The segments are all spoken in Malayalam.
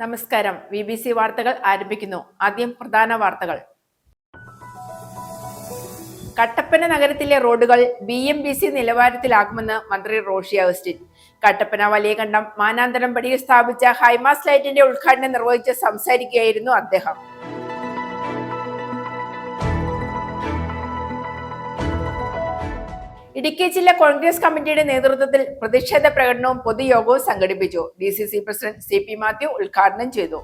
നമസ്കാരം. BBC വാർത്തകൾ ആരംഭിക്കുന്നു. ആദ്യം പ്രധാന വാർത്തകൾ. കട്ടപ്പന നഗരത്തിലെ റോഡുകൾ BMBC നിലവാരത്തിലാക്കുമെന്ന് മന്ത്രി റോഷി അഗസ്റ്റിൻ. കട്ടപ്പന വലിയകണ്ടം മാനാന്തരം പടിയിൽ സ്ഥാപിച്ച ഹൈമാസ് ലൈറ്റിന്റെ ഉദ്ഘാടനം നിർവഹിച്ച് സംസാരിക്കുകയായിരുന്നു അദ്ദേഹം. ഇടുക്കി ജില്ലാ കോൺഗ്രസ് കമ്മിറ്റിയുടെ നേതൃത്വത്തിൽ പ്രതിഷേധ പ്രകടനവും പൊതുയോഗവും സംഘടിപ്പിച്ചു. DCC പ്രസിഡന്റ് CP മാത്യു ഉദ്ഘാടനം ചെയ്തു.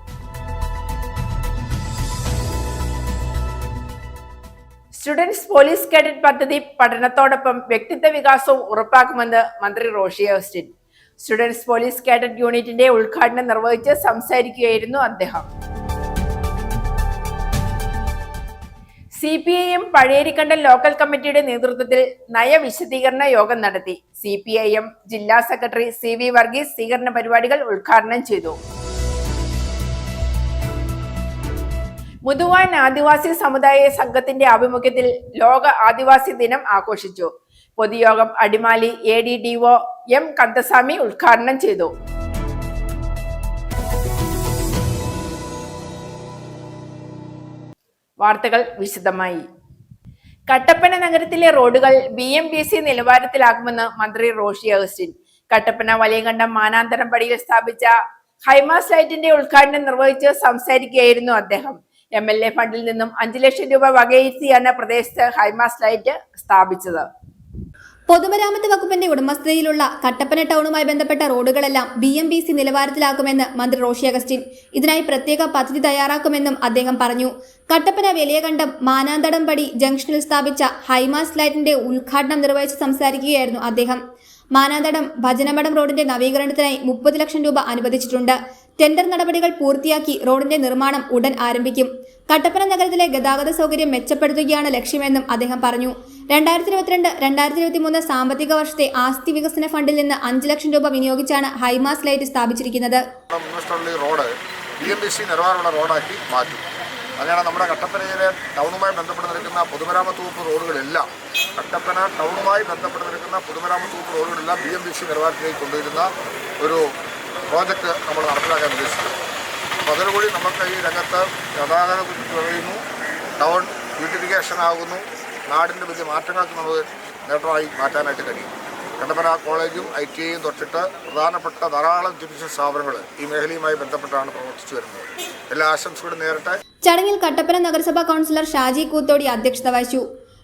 സ്റ്റുഡൻസ് പോലീസ് കേഡറ്റ് പദ്ധതി പഠനത്തോടൊപ്പം വ്യക്തിത്വ വികാസവും ഉറപ്പാക്കുമെന്ന് മന്ത്രി Roshy Augustine. Students police cadet യൂണിറ്റിന്റെ ഉദ്ഘാടനം നിർവഹിച്ച് സംസാരിക്കുകയായിരുന്നു അദ്ദേഹം. CPIM പഴയരിക്കണ്ടം ലോക്കൽ കമ്മിറ്റിയുടെ നേതൃത്വത്തിൽ നയവിശദീകരണ യോഗം നടത്തി. CPIM ജില്ലാ സെക്രട്ടറി CV വർഗീസ് സ്വീകരണ പരിപാടികൾ ഉദ്ഘാടനം ചെയ്തു. മുതുവാൻ ആദിവാസി സമുദായ സംഘത്തിന്റെ ആഭിമുഖ്യത്തിൽ ലോക ആദിവാസി ദിനം ആഘോഷിച്ചു. പൊതുയോഗം അടിമാലി ADDO M കന്തസ്വാമി ഉദ്ഘാടനം ചെയ്തു. വാർത്തകൾ വിശദമായി. കട്ടപ്പന നഗരത്തിലെ റോഡുകൾ BMBC നിലവാരത്തിലാക്കുമെന്ന് മന്ത്രി റോഷി അഗസ്റ്റിൻ. കട്ടപ്പന വലിയകണ്ടം മാനാന്തരം പടിയിൽ സ്ഥാപിച്ച ഹൈമാസ് ലൈറ്റിന്റെ ഉദ്ഘാടനം നിർവഹിച്ച് സംസാരിക്കുകയായിരുന്നു അദ്ദേഹം. MLA ഫണ്ടിൽ നിന്നും 5 ലക്ഷം രൂപ വകയിരുത്തിയാണ് പ്രദേശത്ത് ഹൈമാസ് ലൈറ്റ് സ്ഥാപിച്ചത്. പൊതുമരാമത്ത് വകുപ്പിന്റെ ഉടമസ്ഥതയിലുള്ള കട്ടപ്പന ടൗണുമായി ബന്ധപ്പെട്ട റോഡുകളെല്ലാം BMBC നിലവാരത്തിലാക്കുമെന്ന് മന്ത്രി റോഷി അഗസ്റ്റിൻ. ഇതിനായി പ്രത്യേക പദ്ധതി തയ്യാറാക്കുമെന്നും അദ്ദേഹം പറഞ്ഞു. കട്ടപ്പന വലിയകണ്ടം മാനാന്തടംപടി ജംഗ്ഷനിൽ സ്ഥാപിച്ച ഹൈമാസ് ലൈറ്റിന്റെ ഉദ്ഘാടനം നിർവഹിച്ച് സംസാരിക്കുകയായിരുന്നു അദ്ദേഹം. മാനാന്തടം ഭജനമഠം റോഡിന്റെ നവീകരണത്തിനായി 30 ലക്ഷം രൂപ അനുവദിച്ചിട്ടുണ്ട്. ടെൻഡർ നടപടികൾ പൂർത്തിയാക്കി റോഡിന്റെ നിർമ്മാണം ഉടൻ ആരംഭിക്കും. കട്ടപ്പന നഗരത്തിലെ ഗതാഗത സൗകര്യം മെച്ചപ്പെടുത്തുകയാണ് ലക്ഷ്യമെന്നും അദ്ദേഹം പറഞ്ഞു. 2022-2023 സാമ്പത്തിക വർഷത്തെ ആസ്തി വികസന ഫണ്ടിൽ നിന്ന് 5 ലക്ഷം രൂപ വിനിയോഗിച്ചാണ് ഹൈമാസ് ലൈറ്റ് സ്ഥാപിച്ചിരിക്കുന്നത്. റോഡ് BMBC നിലവാരമുള്ള റോഡാക്കി മാറ്റും. അങ്ങനെയാണ് നമ്മുടെ കട്ടപ്പനയിലെ ടൗണുമായി ബന്ധപ്പെട്ട് നിൽക്കുന്ന പൊതുമരാമത്ത് വകുപ്പ് റോഡുകളെല്ലാം BMBC നിലവാരത്തിലേക്ക് കൊണ്ടുവരുന്ന ഒരു പ്രോജക്റ്റ് നമ്മൾ നടപ്പിലാക്കാൻ ഉദ്ദേശിക്കുന്നത്. അപ്പോൾ അതിനുകൂടി നമുക്ക് ഈ രംഗത്ത് ഗതാഗതം കുറയുന്നു, ടൗൺ ബ്യൂട്ടിഫിക്കേഷൻ ആകുന്നു, നാടിൻ്റെ വലിയ മാറ്റങ്ങൾക്ക് നമുക്ക് നേട്ടമായി മാറ്റാനായിട്ട് കഴിയും. കട്ടപ്പന കോളേജും ITIയും തൊട്ടിട്ട് പ്രധാനപ്പെട്ട ധാരാളം ജുഡീഷ്യൽ സ്ഥാപനങ്ങൾ ഈ മേഖലയുമായി ബന്ധപ്പെട്ടാണ് പ്രവർത്തിച്ചു വരുന്നത്. എല്ലാ ആശംസകളും നേരട്ടെ. ചടങ്ങിൽ കട്ടപ്പന നഗരസഭാ കൗൺസിലർ ഷാജി കൂത്തോടി അധ്യക്ഷത വഹിച്ചു.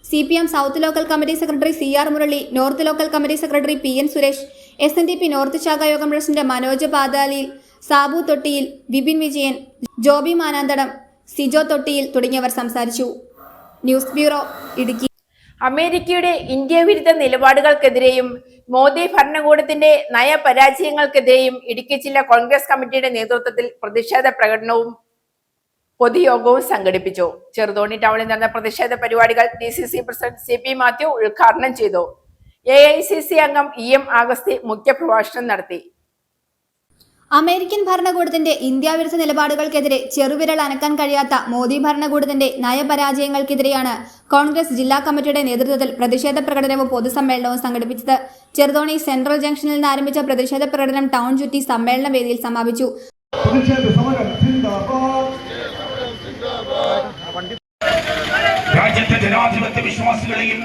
CPM south local committee secretary CR Murali, north local committee secretary PN Suresh, SNDP north ശാഖായോഗം പ്രസിഡന്റ് മനോജ് പാതാലിൽ, സാബു തൊട്ടിയിൽ, വിപിൻ വിജയൻ, ജോബി മാനാന്തടം, സിജോ തൊട്ടിയിൽ തുടങ്ങിയവർ സംസാരിച്ചു. News bureau, Idukki. അമേരിക്കയുടെ ഇന്ത്യ വിരുദ്ധ നിലപാടുകൾക്കെതിരെയും മോദി ഭരണകൂടത്തിന്റെ നയപരാജയങ്ങൾക്കെതിരെയും ഇടുക്കി ജില്ലാ കോൺഗ്രസ് കമ്മിറ്റിയുടെ നേതൃത്വത്തിൽ പ്രതിഷേധ പ്രകടനവും പൊതുയോഗവും സംഘടിപ്പിച്ചു. ചെറുതോണി ടൗണിൽ നടന്ന പ്രതിഷേധ പരിപാടികൾ DCC പ്രസിഡന്റ് CP മാത്യു ഉദ്ഘാടനം ചെയ്തു. AICC അംഗം EM ആഗസ്തി മുഖ്യപ്രഭാഷണം നടത്തി. അമേരിക്കൻ ഭരണകൂടത്തിന്റെ ഇന്ത്യ വിരുദ്ധ നിലപാടുകൾക്കെതിരെ ചെറുവിരൽ അനക്കാൻ കഴിയാത്ത മോദി ഭരണകൂടത്തിന്റെ നയപരാജയങ്ങൾക്കെതിരെയാണ് കോൺഗ്രസ് ജില്ലാ കമ്മിറ്റിയുടെ നേതൃത്വത്തിൽ പ്രതിഷേധ പ്രകടനവും പൊതുസമ്മേളനവും സംഘടിപ്പിച്ചത്. ചെറുതോണി സെൻട്രൽ ജംഗ്ഷനിൽ നിന്ന് ആരംഭിച്ച പ്രതിഷേധ പ്രകടനം ടൗൺ ചുറ്റി സമ്മേളന വേദിയിൽ സമാപിച്ചു. രാജ്യത്തെ ജനാധിപത്യ വിശ്വാസികളെയും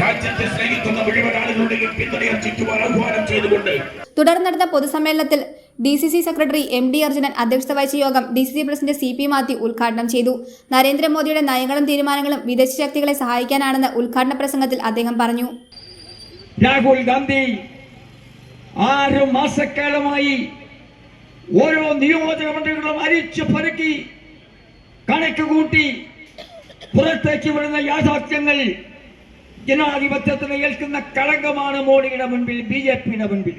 രാജ്യത്തെ സ്നേഹിക്കുന്ന മുഴുവൻ ആളുകളുടെയും പിന്തുണയും ചുറ്റുവാൻ ആഹ്വാനം ചെയ്തുകൊണ്ട് തുടർന്ന് നടന്ന പൊതുസമ്മേളനത്തിൽ DCC സെക്രട്ടറി MD അർജുനൻ അധ്യക്ഷത വഹിച്ച യോഗം DCC പ്രസിഡന്റ് CP മാത്യു ഉദ്ഘാടനം ചെയ്തു. നരേന്ദ്രമോദിയുടെ നയങ്ങളും തീരുമാനങ്ങളും വിദേശ ശക്തികളെ സഹായിക്കാനാണെന്ന് ഉദ്ഘാടന പ്രസംഗത്തിൽ അദ്ദേഹം പറഞ്ഞു. രാഹുൽ ഗാന്ധി 6 മാസക്കാലമായി ഓരോ നിയോജക മണ്ഡലങ്ങളും അരിച്ചു പെറുക്കി കണക്ക് കൂട്ടി പുറത്തേക്ക് വിടുന്ന യാഥാർത്ഥ്യങ്ങൾ ജനാധിപത്യത്തിന് ഏൽക്കുന്ന കളങ്കമാണ് മോഡിയുടെ മുൻപിൽ, BJPയുടെ മുൻപിൽ.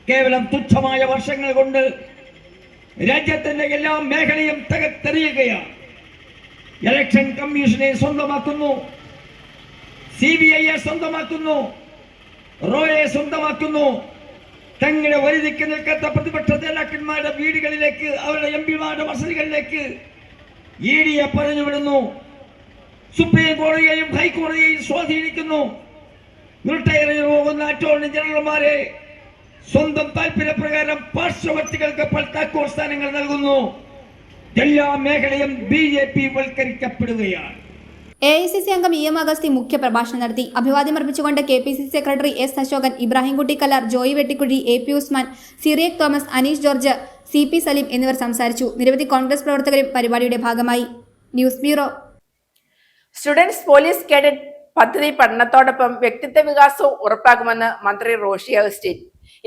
കേവലം തുച്ഛമായ വർഷങ്ങൾ കൊണ്ട് രാജ്യത്തിന്റെ എല്ലാ മേഖലയും തകർത്തെറിയുകയാണ്. ഇലക്ഷൻ കമ്മീഷനെ സ്വന്തമാക്കുന്നു, CBIയെ സ്വന്തമാക്കുന്നു, റോയെ സ്വന്തമാക്കുന്നു. തങ്ങളുടെ വരിതിക്ക് നിൽക്കാത്ത പ്രതിപക്ഷ നേതാക്കന്മാരുടെ വീടുകളിലേക്ക്, അവരുടെ MPമാരുടെ വസതികളിലേക്ക് EDയെ പറഞ്ഞുവിടുന്നു. സുപ്രീം കോടതിയെയും ഹൈക്കോടതിയെയും സ്വാധീനിക്കുന്നു. റിട്ടയർ പോകുന്ന അറ്റോർണി ജനറൽമാരെ സ്വന്തം താല്പര്യപ്രകാരം പാർശ്വവർത്തികൾക്ക് താക്കോൽ സ്ഥാനങ്ങൾ നൽകുന്നു. എല്ലാ മേഖലയും BJP വൽക്കരിക്കപ്പെടുകയാണ്. AICC അംഗം EM അഗസ്തി മുഖ്യ പ്രഭാഷണം നടത്തി. അഭിവാദ്യം അർപ്പിച്ചുകൊണ്ട് KPCC secretary S Ashokan, Ibrahimkutty Kallar, Joy Vettikuzhi, AP Usman, Cyriac Thomas, Aneesh George, CP Saleem എന്നിവർ സംസാരിച്ചു. നിരവധി കോൺഗ്രസ് പ്രവർത്തകരും പരിപാടിയുടെ ഭാഗമായി. News bureau. Students police cadet പദ്ധതി പഠനത്തോടൊപ്പം വ്യക്തിത്വ വികാസവും ഉറപ്പാക്കുമെന്ന് മന്ത്രി Roshy Augustine.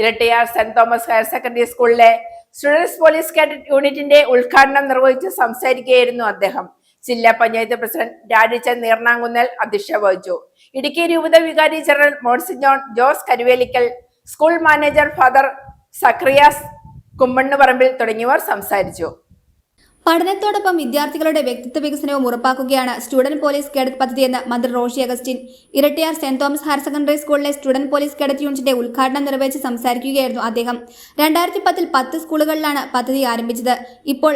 Irattiyar saint Thomas higher secondary സ്കൂളിലെ സ്റ്റുഡൻസ് പോലീസ് കേഡറ്റ് യൂണിറ്റിന്റെ ഉദ്ഘാടനം നിർവഹിച്ച് സംസാരിക്കുകയായിരുന്നു അദ്ദേഹം. ജില്ലാ പഞ്ചായത്ത് പ്രസിഡന്റ് രാജിച്ചൻ നീർണാങ്കുന്നൽ അധ്യക്ഷത വഹിച്ചു. ഇടുക്കി രൂപത വികാരി general monsignor Jose Karuvelikkal, school manager father Zacharias Kummannuparambil തുടങ്ങിയവർ സംസാരിച്ചു. പഠനത്തോടൊപ്പം വിദ്യാർത്ഥികളുടെ വ്യക്തിത്വ വികസനവും ഉറപ്പാക്കുകയാണ് സ്റ്റുഡന്റ് പോലീസ് കേഡറ്റ് പദ്ധതിയെന്ന് മന്ത്രി Roshy Augustine. Irattiyar saint Thomas higher secondary സ്കൂളിലെ സ്റ്റുഡന്റ് പോലീസ് കേഡറ്റ് യൂണിറ്റിന്റെ ഉദ്ഘാടനം നിർവഹിച്ച് സംസാരിക്കുകയായിരുന്നു അദ്ദേഹം. 2010 10 സ്കൂളുകളിലാണ് പദ്ധതി ആരംഭിച്ചത്. ഇപ്പോൾ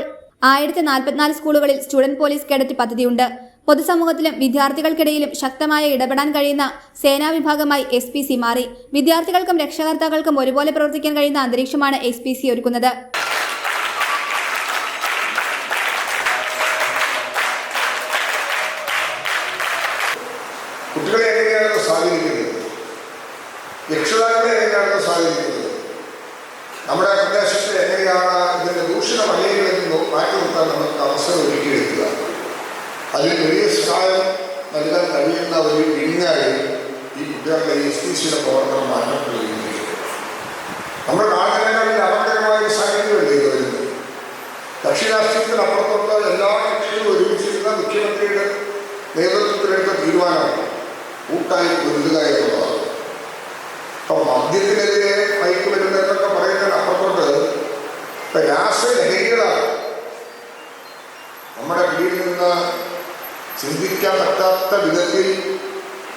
1044 സ്കൂളുകളിൽ സ്റ്റുഡന്റ് പോലീസ് കേഡറ്റ് പദ്ധതിയുണ്ട്. പൊതുസമൂഹത്തിലും വിദ്യാർത്ഥികൾക്കിടയിലും ശക്തമായ ഇടപെടാൻ കഴിയുന്ന സേനാ വിഭാഗമായി SPC മാറി. വിദ്യാർത്ഥികൾക്കും രക്ഷകർത്താക്കൾക്കും ഒരുപോലെ പ്രവർത്തിക്കാൻ കഴിയുന്ന അന്തരീക്ഷമാണ് SPC ഒരുക്കുന്നത്. കുട്ടികളെ എങ്ങനെയാണ് സ്വാധീനിക്കുന്നത്, രക്ഷിതാക്കളെ എങ്ങനെയാണ് സ്വാധീനിക്കുന്നത്, നമ്മുടെ പ്രദേശത്തെ എങ്ങനെയാണ് ഇതിൻ്റെ ദൂഷണ വലയങ്ങളിൽ നിന്ന് മാറ്റി നിർത്താൻ നമുക്ക് അവസരം ഒരുക്കിയെടുക്കുക. അതിൽ വലിയ സഹായം നൽകാൻ കഴിയുന്ന ഒരു വിഴിഞ്ഞായി ഈ കുട്ടികളുടെ SPCയുടെ പ്രവർത്തനം മാറ്റപ്പെടുകയും ചെയ്യും. നമ്മുടെ നാട്ടിനേക്കാളിൽ അപകടകരമായ ഒരു സാഹചര്യമല്ലേ ഇത് വരുന്നത്. കക്ഷി രാഷ്ട്രീയത്തിനപ്പുറത്തോട്ട് എല്ലാ കക്ഷികളും ഒരുമിച്ചിരുന്ന മുഖ്യമന്ത്രിയുടെ നേതൃത്വത്തിലെടുത്ത തീരുമാനമാണ് കൂട്ടായി പൊരുതുക എന്നുള്ളതാണ്. അപ്പം മദ്യത്തിനെതിരെ മയക്കുമരുന്നെന്നൊക്കെ പറയുന്നതിനപ്പുറത്തോട്ട് രാസലഹരികളാണ് നമ്മുടെ കീഴിൽ നിന്ന് ചിന്തിക്കാൻ പറ്റാത്ത വിധത്തിൽ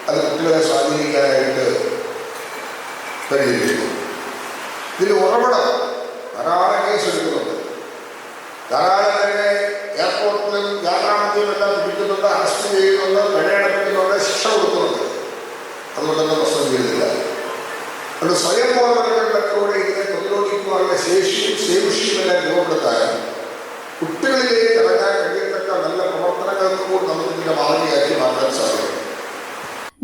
അത് കുട്ടികളെ സ്വാധീനിക്കാനായിട്ട് കഴിയുന്നു. ഇതിൽ ഉറവിടം ധാരാളം കേസ് എടുക്കുന്നുണ്ട്. ധാരാളം തന്നെ എയർപോർട്ടിലും യാത്രാമത്തിലും എല്ലാം പിടിക്കുന്നുണ്ട്, അറസ്റ്റ് ചെയ്യുന്നുണ്ട്, പിഴയടപ്പിക്കുന്നുണ്ട്, ശിക്ഷ കൊടുക്കുന്നുണ്ട്. അതുകൊണ്ടൊന്നും പ്രശ്നം ചെയ്യുന്നില്ല. അതുകൊണ്ട് സ്വയം ബോധവൽക്കരണത്തിലൂടെ ഇതിനെ പ്രതിരോധിക്കുവാനുള്ള ശേഷിയും ശേഷിയും എല്ലാം രൂപപ്പെടുത്താൻ കുട്ടികളിലേക്ക് ഇറങ്ങാൻ കഴിയത്തക്ക നല്ല പ്രവർത്തനങ്ങൾക്ക് കൂടി നമുക്ക് ഇതിന്റെ മാതൃകയാക്കി മാറ്റാൻ സാധിക്കും.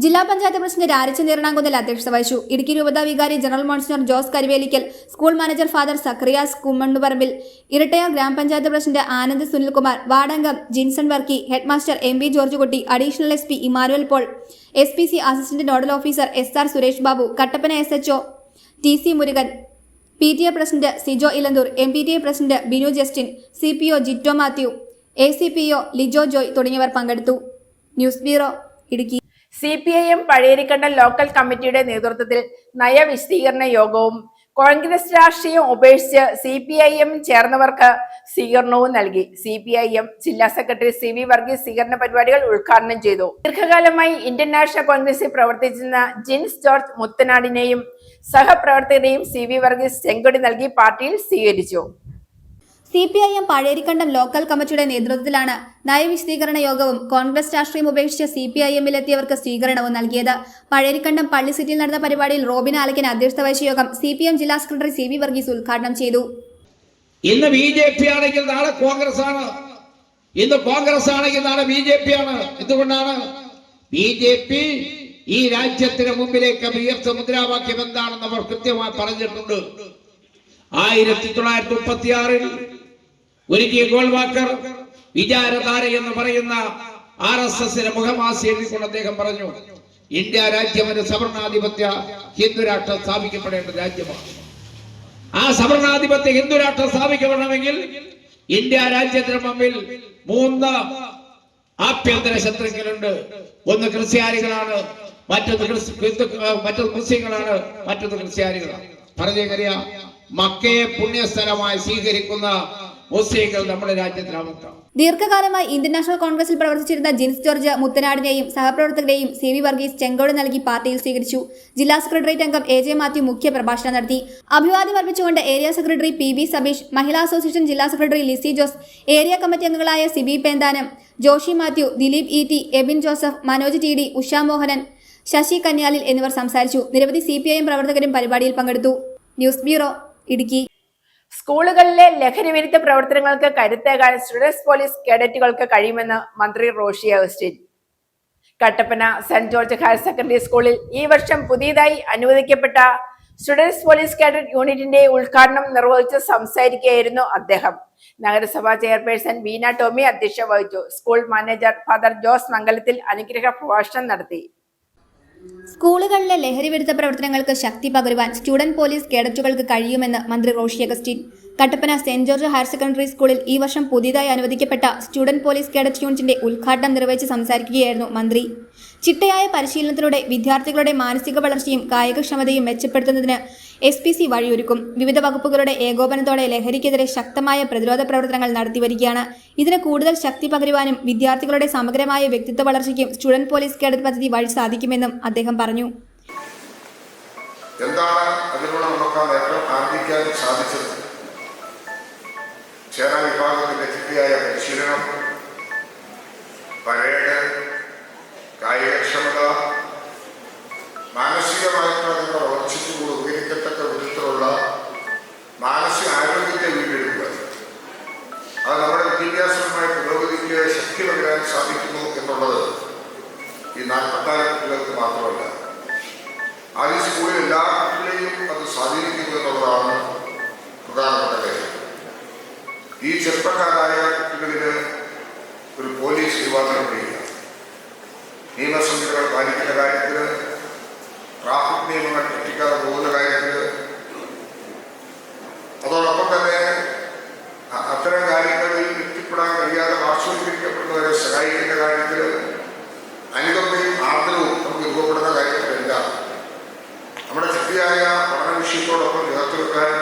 ജില്ലാ പഞ്ചായത്ത് പ്രസിഡന്റ് രാജിച്ചൻ നീർണാങ്കുന്നൽ അധ്യക്ഷത വഹിച്ചു. ഇടുക്കി രൂപത വികാരി general monsignor Jose Karuvelikkal, school manager father Zacharias Kummannuparambil, Erattayar grama panchayat president Anand Sunilkumar, വാർഡംഗം Jinson Varkey, headmaster MB George Kutty, additional SP Emmanuel Paul, SPC assistant nodal officer SR Suresh Babu, Kattappana SHO TC Murugan, PTA president Sijo Elanthoor, MPTA president Binu Justin, CPO Jitto Mathew, ACPO Lijo Joy തുടങ്ങിയവർ പങ്കെടുത്തു. News bureau, Idukki. CPIM Pazhayarikkandam local കമ്മിറ്റിയുടെ നേതൃത്വത്തിൽ നയവിശദീകരണ യോഗവും കോൺഗ്രസ് രാഷ്ട്രീയം ഉപേക്ഷിച്ച് CPIM ചേർന്നവർക്ക് സ്വീകരണവും നൽകി. CPIM ജില്ലാ സെക്രട്ടറി CV വർഗീസ് സ്വീകരണ പരിപാടികൾ ഉദ്ഘാടനം ചെയ്തു. ദീർഘകാലമായി ഇന്ത്യൻ നാഷണൽ കോൺഗ്രസിൽ പ്രവർത്തിച്ചിരുന്ന ജിൻസ് ജോർജ് മുത്തനാടിനെയും സഹപ്രവർത്തകരെയും CV വർഗീസ് ചെങ്കൊടി നൽകി പാർട്ടിയിൽ സ്വീകരിച്ചു. CPIM പഴയരിക്കണ്ടം ലോക്കൽ കമ്മിറ്റിയുടെ നേതൃത്വത്തിലാണ് നയവിശദീകരണ യോഗവും കോൺഗ്രസ് രാഷ്ട്രീയം ഉപേക്ഷിച്ച് CPIM-ലെത്തിയവർക്ക് സ്വീകരണവും നൽകിയത്. പഴയരിക്കണ്ടം പള്ളി സിറ്റിയിൽ നടന്ന പരിപാടിയിൽ റോബിൻ ആലക്കൻ അധ്യക്ഷത വഹിച്ച യോഗം CPIM ജില്ലാ സെക്രട്ടറി CV വർഗീസ് ഉദ്ഘാടനം ചെയ്തു. ഇന്ന് BJP ആണെങ്കിൽ നാളെ കോൺഗ്രസ് ആണ്, ഇന്ന് കോൺഗ്രസ് ആണെങ്കിൽ നാളെ BJP ആണ്. എന്തുകൊണ്ടാണ്? BJP ഈ രാജ്യത്തിന് മുമ്പിലേക്ക് ഉയർത്ത മുദ്രാവാക്യം എന്താണെന്ന് അവർ കൃത്യമായി പറഞ്ഞിട്ടുണ്ട്. 1936 ഒരുക്കിയ ഗോൾവാക്കർ വിചാരധാര എന്ന് പറയുന്ന RSSന്റെ മുഖമാസി എഴുതിക്കൊണ്ട് അദ്ദേഹം പറഞ്ഞു, ഇന്ത്യ രാജ്യം ഒരു സവർണാധിപത്യ ഹിന്ദുരാഷ്ട്രം സ്ഥാപിക്കപ്പെടേണ്ട രാജ്യമാണ്. ആ സവർണാധിപത്യ ഹിന്ദുരാഷ്ട്രം സ്ഥാപിക്കപ്പെടണമെങ്കിൽ ഇന്ത്യ രാജ്യത്തിന് മുമ്പിൽ 3 ആഭ്യന്തര ശത്രുക്കളുണ്ട്. ഒന്ന് ക്രിസ്ത്യാനികളാണ്, മറ്റൊന്ന് മുസ്ലിങ്ങളാണ്, മറ്റൊന്ന് ക്രിസ്ത്യാനികളാണ്. പറഞ്ഞേക്കറിയാം, മക്കയെ പുണ്യസ്ഥലമായി സ്വീകരിക്കുന്ന മുസ്ലിങ്ങൾ നമ്മുടെ രാജ്യത്തിനാമത്താണ്. ദീർഘകാലമായി ഇന്ത്യൻ നാഷണൽ കോൺഗ്രസിൽ പ്രവർത്തിച്ചിരുന്ന ജിൻസ് ജോർജ് മുത്തനാടിനെയും സഹപ്രവർത്തകരെയും CV വർഗീസ് ചെങ്കോട് നൽകി പാർട്ടിയിൽ സ്വീകരിച്ചു. ജില്ലാ സെക്രട്ടേറിയറ്റ് അംഗം AJ മാത്യു മുഖ്യ പ്രഭാഷണം നടത്തി. അഭിവാദ്യം അർപ്പിച്ചുകൊണ്ട് area secretary PB Sabeesh, Mahila association ജില്ലാ secretary Lissy Jose, area committee അംഗങ്ങളായ Siby Penthanam, Joshy Mathew, Dileep ET, Ebin Joseph, Manoj TD, Usha Mohanan, Sasi Kanyalil എന്നിവർ സംസാരിച്ചു. നിരവധി CPIM പ്രവർത്തകരും പരിപാടിയിൽ പങ്കെടുത്തു. News bureau, Idukki. സ്കൂളുകളിലെ ലഹരി വിരുദ്ധ പ്രവർത്തനങ്ങൾക്ക് കരുത്തേകാൻ സ്റ്റുഡൻസ് പോലീസ് കേഡറ്റുകൾക്ക് കഴിയുമെന്ന് മന്ത്രി Roshy Augustine. Kattappana saint George higher secondary സ്കൂളിൽ ഈ വർഷം പുതിയതായി അനുവദിക്കപ്പെട്ട സ്റ്റുഡൻസ് പോലീസ് കേഡറ്റ് യൂണിറ്റിന്റെ ഉദ്ഘാടനം നിർവഹിച്ച് സംസാരിക്കുകയായിരുന്നു അദ്ദേഹം. നഗരസഭാ ചെയർപേഴ്സൺ ബീന ടോമി അധ്യക്ഷത വഹിച്ചു. സ്കൂൾ മാനേജർ ഫാദർ ജോസ് മംഗലത്തിൽ അനുഗ്രഹ പ്രഭാഷണം നടത്തി. സ്കൂളുകളിലെ ലഹരി വിരുദ്ധ പ്രവർത്തനങ്ങൾക്ക് ശക്തി പകരുവാൻ സ്റ്റുഡന്റ് പോലീസ് കേഡറ്റുകൾക്ക് കഴിയുമെന്ന് മന്ത്രി Roshy Augustine. Kattappana saint George higher secondary സ്കൂളിൽ ഈ വർഷം പുതിയതായി അനുവദിക്കപ്പെട്ട സ്റ്റുഡന്റ് പോലീസ് കേഡറ്റ് യൂണിറ്റിന്റെ ഉദ്ഘാടനം നിർവഹിച്ച് സംസാരിക്കുകയായിരുന്നു മന്ത്രി. ചിട്ടയായ പരിശീലനത്തിലൂടെ വിദ്യാർത്ഥികളുടെ മാനസിക വളർച്ചയും കായികക്ഷമതയും മെച്ചപ്പെടുത്തുന്നതിന് SPC വഴിയൊരുക്കും. വിവിധ വകുപ്പുകളുടെ ഏകോപനത്തോടെ ലഹരിക്കെതിരെ ശക്തമായ പ്രതിരോധ പ്രവർത്തനങ്ങൾ നടത്തിവരികയാണ്. ഇതിന് കൂടുതൽ ശക്തി പകരുവാനും വിദ്യാർത്ഥികളുടെ സമഗ്രമായ വ്യക്തിത്വ വളർച്ചയ്ക്കും സ്റ്റുഡന്റ് പോലീസ് കേഡറ്റ് പദ്ധതി വഴി സാധിക്കുമെന്നും അദ്ദേഹം പറഞ്ഞു. എന്താണ് അതിലൂടെ നമുക്ക് ആ നേട്ടം ആർജിക്കാൻ സാധിച്ചത്? സേനാ വിഭാഗത്തിന്റെ ചിട്ടയായ പരിശീലനം, പരേഡ്, കായികക്ഷമത, മാനസികമായിട്ടുള്ള നിങ്ങളുടെ വളർച്ചയ്ക്ക് കൂടെ ഉപകരിക്കത്തക്ക വിധത്തിലുള്ള മാനസിക ആരോഗ്യത്തെ വീണ്ടെടുക്കുക. അത് നമ്മുടെ വിദ്യാഭ്യാസപരമായ പുരോഗതിക്ക് ശക്തി പകരാൻ സാധിക്കുന്നു എന്നുള്ളത് ഈ 44 കുട്ടികൾക്ക് മാത്രമല്ല, ആദ്യ സ്കൂളിൽ എല്ലാ കുട്ടികളെയും അത് സ്വാധീനിക്കുന്നു എന്നുള്ളതാണ് പ്രധാനപ്പെട്ട കാര്യം. ഈ ചെറുപ്പക്കാരായ കുട്ടികളിന് ഒരു പോലീസ് വിഭാഗം ചെയ്യുക, നിയമസംഹിതകൾ പാലിക്കുന്ന കാര്യത്തിൽ, ട്രാഫിക് നിയമങ്ങൾ തെറ്റിക്കാതെ പോകുന്ന കാര്യത്തിൽ, അതോടൊപ്പം തന്നെ അത്തരം കാര്യങ്ങളിൽ എത്തിപ്പെടാൻ കഴിയാതെ ആശ്വസിപ്പിക്കപ്പെടുന്നവരെ സഹായിക്കുന്ന കാര്യത്തിൽ അനുകമ്പയും ആദരവും നമുക്ക് രൂപപ്പെടുന്ന കാര്യത്തിലെല്ലാം നമ്മുടെ ശക്തിയായ പഠന വിഷയത്തോടൊപ്പം ചേർത്ത് വെക്കാൻ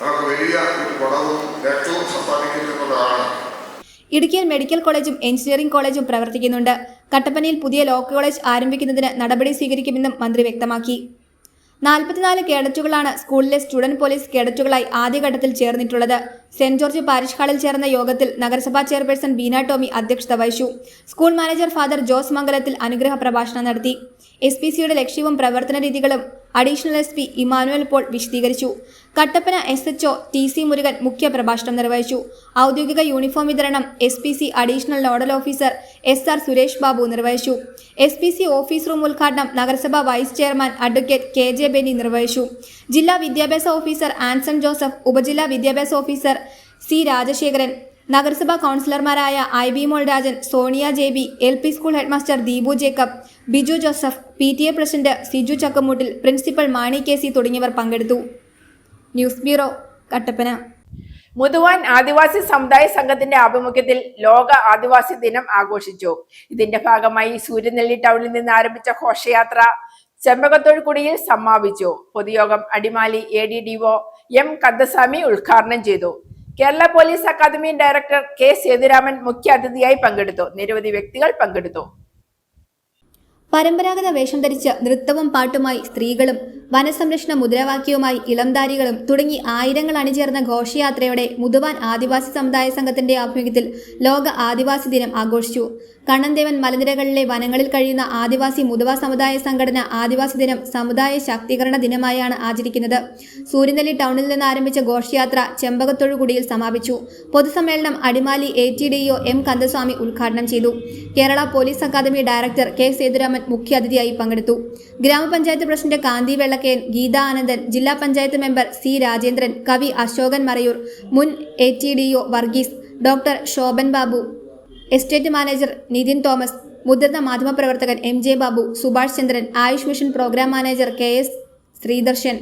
നമുക്ക് വലിയ ഒരു ഗുണവും നേട്ടവും സമ്പാദിക്കുന്നു എന്നുള്ളതാണ്. ഇടുക്കിയിൽ മെഡിക്കൽ കോളേജും എഞ്ചിനീയറിംഗ് കോളേജും പ്രവർത്തിക്കുന്നുണ്ട്. കട്ടപ്പനയിൽ പുതിയ ലോ കോളേജ് ആരംഭിക്കുന്നതിന് നടപടി സ്വീകരിക്കുമെന്നും മന്ത്രി വ്യക്തമാക്കി. 44 കേഡറ്റുകളാണ് സ്കൂളിലെ സ്റ്റുഡന്റ് പോലീസ് കേഡറ്റുകളായി ആദ്യഘട്ടത്തിൽ ചേർന്നിട്ടുള്ളത്. സെന്റ് ജോർജ് പാരിഷ് ഹാളിൽ ചേർന്ന യോഗത്തിൽ നഗരസഭാ ചെയർപേഴ്സൺ ബീന ടോമി അധ്യക്ഷത വഹിച്ചു. സ്കൂൾ മാനേജർ ഫാദർ ജോസ് മംഗലത്തിൽ അനുഗ്രഹ പ്രഭാഷണം നടത്തി. SPCയുടെ ലക്ഷ്യവും പ്രവർത്തന രീതികളും അഡീഷണൽ SP ഇമാനുവൽ പോൾ വിശദീകരിച്ചു. കട്ടപ്പന SHO TC മുരുകൻ മുഖ്യ പ്രഭാഷണം നിർവഹിച്ചു. ഔദ്യോഗിക യൂണിഫോം വിതരണം SPC additional nodal officer SR Suresh Babu നിർവഹിച്ചു. SPC ഓഫീസ് റൂം ഉദ്ഘാടനം നഗരസഭാ vice chairman advocate KJ Benny നിർവഹിച്ചു. ജില്ലാ വിദ്യാഭ്യാസ ഓഫീസർ ആൻസൺ ജോസഫ്, ഉപജില്ലാ വിദ്യാഭ്യാസ ഓഫീസർ C രാജശേഖരൻ, നഗരസഭാ കൗൺസിലർമാരായ IB Mol Rajan, Sonia JB, LP school headmaster Deepu Jacob, Biju Joseph, PTA president Siju Chakkamoottil, principal Mani KC തുടങ്ങിയവർ പങ്കെടുത്തു. News bureau, Kattappana. മുതുവാൻ ആദിവാസി സമുദായ സംഘത്തിന്റെ ആഭിമുഖ്യത്തിൽ ലോക ആദിവാസി ദിനം ആഘോഷിച്ചു. ഇതിന്റെ ഭാഗമായി സൂര്യനെല്ലി ടൗണിൽ നിന്ന് ആരംഭിച്ച ഘോഷയാത്ര ചെമ്പകത്തോടുകുടിയിൽ സമാപിച്ചു. പൊതുയോഗം അടിമാലി ADDO M കന്ദസ്വാമി ഉദ്ഘാടനം ചെയ്തു. Kerala police academy director K Sethuraman മുഖ്യ അതിഥിയായി പങ്കെടുത്തു. നിരവധി വ്യക്തികൾ പങ്കെടുത്തു. പരമ്പരാഗത വേഷം ധരിച്ച് നൃത്തവും പാട്ടുമായി സ്ത്രീകളും വനസംരക്ഷണ മുദ്രാവാക്യവുമായി ഇളംദാരികളും തുടങ്ങി ആയിരങ്ങൾ അണിചേർന്ന ഘോഷയാത്രയോടെ മുതുവാൻ ആദിവാസി സമുദായ സംഘത്തിന്റെ ആഭിമുഖ്യത്തിൽ ലോക ആദിവാസി ദിനം ആഘോഷിച്ചു. കണ്ണൻദേവൻ മലനിരകളിലെ വനങ്ങളിൽ കഴിയുന്ന ആദിവാസി മുതുവ സമുദായ സംഘടന ആദിവാസി ദിനം സമുദായ ശാക്തീകരണ ദിനമായാണ് ആചരിക്കുന്നത്. സൂര്യനെല്ലി ടൗണിൽ നിന്ന് ആരംഭിച്ച ഘോഷയാത്ര ചെമ്പകത്തോടുകുടിയിൽ സമാപിച്ചു. പൊതുസമ്മേളനം അടിമാലി ATDO M കന്ദസ്വാമി ഉദ്ഘാടനം ചെയ്തു. Kerala police academy director K Sethuraman മുഖ്യാതിഥിയായി പങ്കെടുത്തു. ഗ്രാമപഞ്ചായത്ത് പ്രസിഡന്റ് കാന്തി വെള്ളക്കയൻ, ഗീത ആനന്ദൻ, ജില്ലാ പഞ്ചായത്ത് മെമ്പർ C രാജേന്ദ്രൻ, കവി അശോകൻ മറയൂർ, മുൻ ATDO Varghese, doctor Shobhan Babu, estate manager Nithin Thomas, മുതിർന്ന മാധ്യമപ്രവർത്തകൻ MJ Babu, Subhash Chandran, Ayush mission programme manager KS Sreedarshan,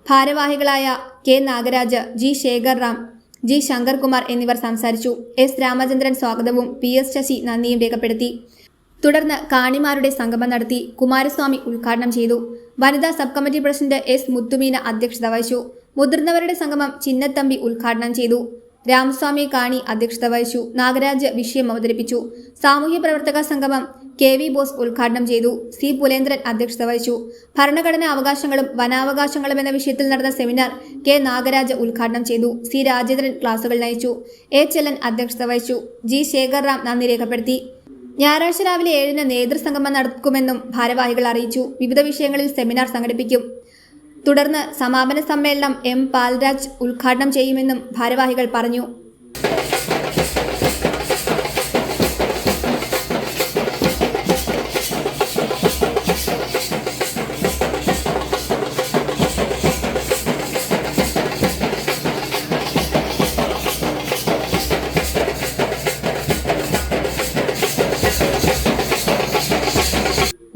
ഭാരവാഹികളായ K Nagaraj, G Shekhar Ram, G Shankarkumar എന്നിവർ സംസാരിച്ചു. S രാമചന്ദ്രൻ സ്വാഗതവും PS ശശി നന്ദിയും രേഖപ്പെടുത്തി. തുടർന്ന് കാണിമാരുടെ സംഗമം നടത്തി. കുമാരസ്വാമി ഉദ്ഘാടനം ചെയ്തു. വനിതാ സബ് കമ്മിറ്റി പ്രസിഡന്റ് S മുത്തുമീന അധ്യക്ഷത വഹിച്ചു. മുതിർന്നവരുടെ സംഗമം ചിന്നത്തമ്പി ഉദ്ഘാടനം ചെയ്തു. രാമസ്വാമി കാണി അധ്യക്ഷത വഹിച്ചു. നാഗരാജ് വിഷയം അവതരിപ്പിച്ചു. സാമൂഹ്യ പ്രവർത്തക സംഗമം KV ബോസ് ഉദ്ഘാടനം ചെയ്തു. C പുലേന്ദ്രൻ അധ്യക്ഷത വഹിച്ചു. ഭരണഘടനാ അവകാശങ്ങളും വനാവകാശങ്ങളും എന്ന വിഷയത്തിൽ നടന്ന സെമിനാർ K നാഗരാജ് ഉദ്ഘാടനം ചെയ്തു. C രാജേന്ദ്രൻ ക്ലാസുകൾ നയിച്ചു. A ചെല്ലൻ അധ്യക്ഷത വഹിച്ചു. G ശേഖർ റാം നന്ദി രേഖപ്പെടുത്തി. ഞായറാഴ്ച രാവിലെ 7-ന് നേതൃസംഗമം നടക്കുമെന്നും ഭാരവാഹികൾ അറിയിച്ചു. വിവിധ വിഷയങ്ങളിൽ സെമിനാർ സംഘടിപ്പിക്കും. തുടർന്ന് സമാപന സമ്മേളനം എം പാൽരാജ് ഉദ്ഘാടനം ചെയ്യുമെന്നും ഭാരവാഹികൾ പറഞ്ഞു.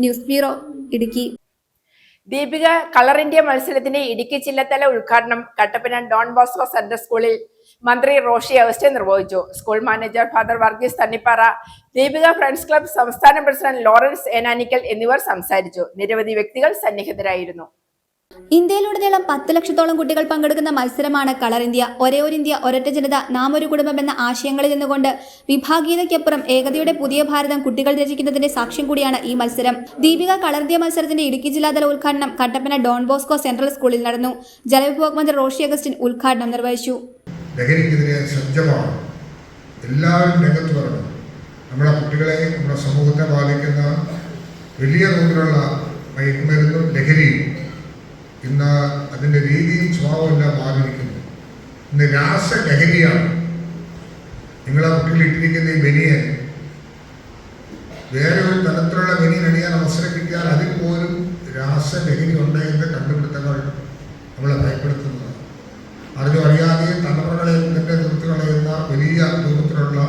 News bureau, Idukki. Deepika colour India മത്സരത്തിന്റെ ഇടുക്കി ജില്ലാതല ഉദ്ഘാടനം കട്ടപ്പന ഡോൺ ബോസ്കോ സെൻട്രൽ സ്കൂളിൽ മന്ത്രി റോഷി അഗസ്റ്റിൻ നിർവഹിച്ചു. School manager father Varghese Thannippara, Deepika friends club സംസ്ഥാന പ്രസിഡന്റ് ലോറൻസ് ഏനാനിക്കൽ എന്നിവർ സംസാരിച്ചു. നിരവധി വ്യക്തികൾ സന്നിഹിതരായിരുന്നു. ഇന്ത്യയിലുടനീളം 10 ലക്ഷത്തോളം കുട്ടികൾ പങ്കെടുക്കുന്ന മത്സരമാണ് കളർ ഇന്ത്യ. ഒരേ ഒരു ഇന്ത്യ, ഒരൊറ്റ ജനത, നാം ഒരു കുടുംബം എന്ന ആശയങ്ങളിൽ നിന്നുകൊണ്ട് വിഭാഗീയതയ്ക്കപ്പുറം ഏകതയുടെ പുതിയ ഭാരതം കുട്ടികൾ രചിക്കുന്നതിന്റെ സാക്ഷ്യം കൂടിയാണ് ഈ മത്സരം. ദീപിക കളർ ഇന്ത്യ മത്സരത്തിന്റെ ഇടുക്കി ജില്ലാതല ഉദ്ഘാടനം കട്ടപ്പന ഡോൺ ബോസ്കോ സെൻട്രൽ സ്കൂളിൽ നടന്നു. ജലവിഭവ മന്ത്രി റോഷി അഗസ്റ്റിൻ ഉദ്ഘാടനം നിർവഹിച്ചു. ലഹരിക്കെതിരെ സജ്ജമാണ്, എല്ലാവരും രംഗത്ത് വരണം. നമ്മുടെ കുട്ടികളെ, നമ്മുടെ സമൂഹത്തെ ബാധിക്കുന്ന വലിയ തോതിലുള്ള മയക്കുമരുന്നും ലഹരിയും ഇന്ന് അതിൻ്റെ രീതിയും സ്വഭാവമെല്ലാം മാറിയിരിക്കുന്നു. ഇന്ന് രാസലഹരിയാണ്. നിങ്ങളെ കുട്ടികൾ ഇട്ടിരിക്കുന്ന ഈ ബനിയൻ, വേറെ ഒരു തരത്തിലുള്ള ബനിയൻ അണിയാൻ അവസരം കിട്ടിയാൽ അതിൽ പോലും രാസലഹരി ഉണ്ട് എന്ന് കണ്ടുപിടുത്തങ്ങൾ നമ്മളെ ഭയപ്പെടുത്തുന്നതാണ്. അറിഞ്ഞോ അറിയാതെ തലമുറകളെ തന്നെ തീർത്ത് കളയുന്ന വലിയ രൂപത്തിലുള്ള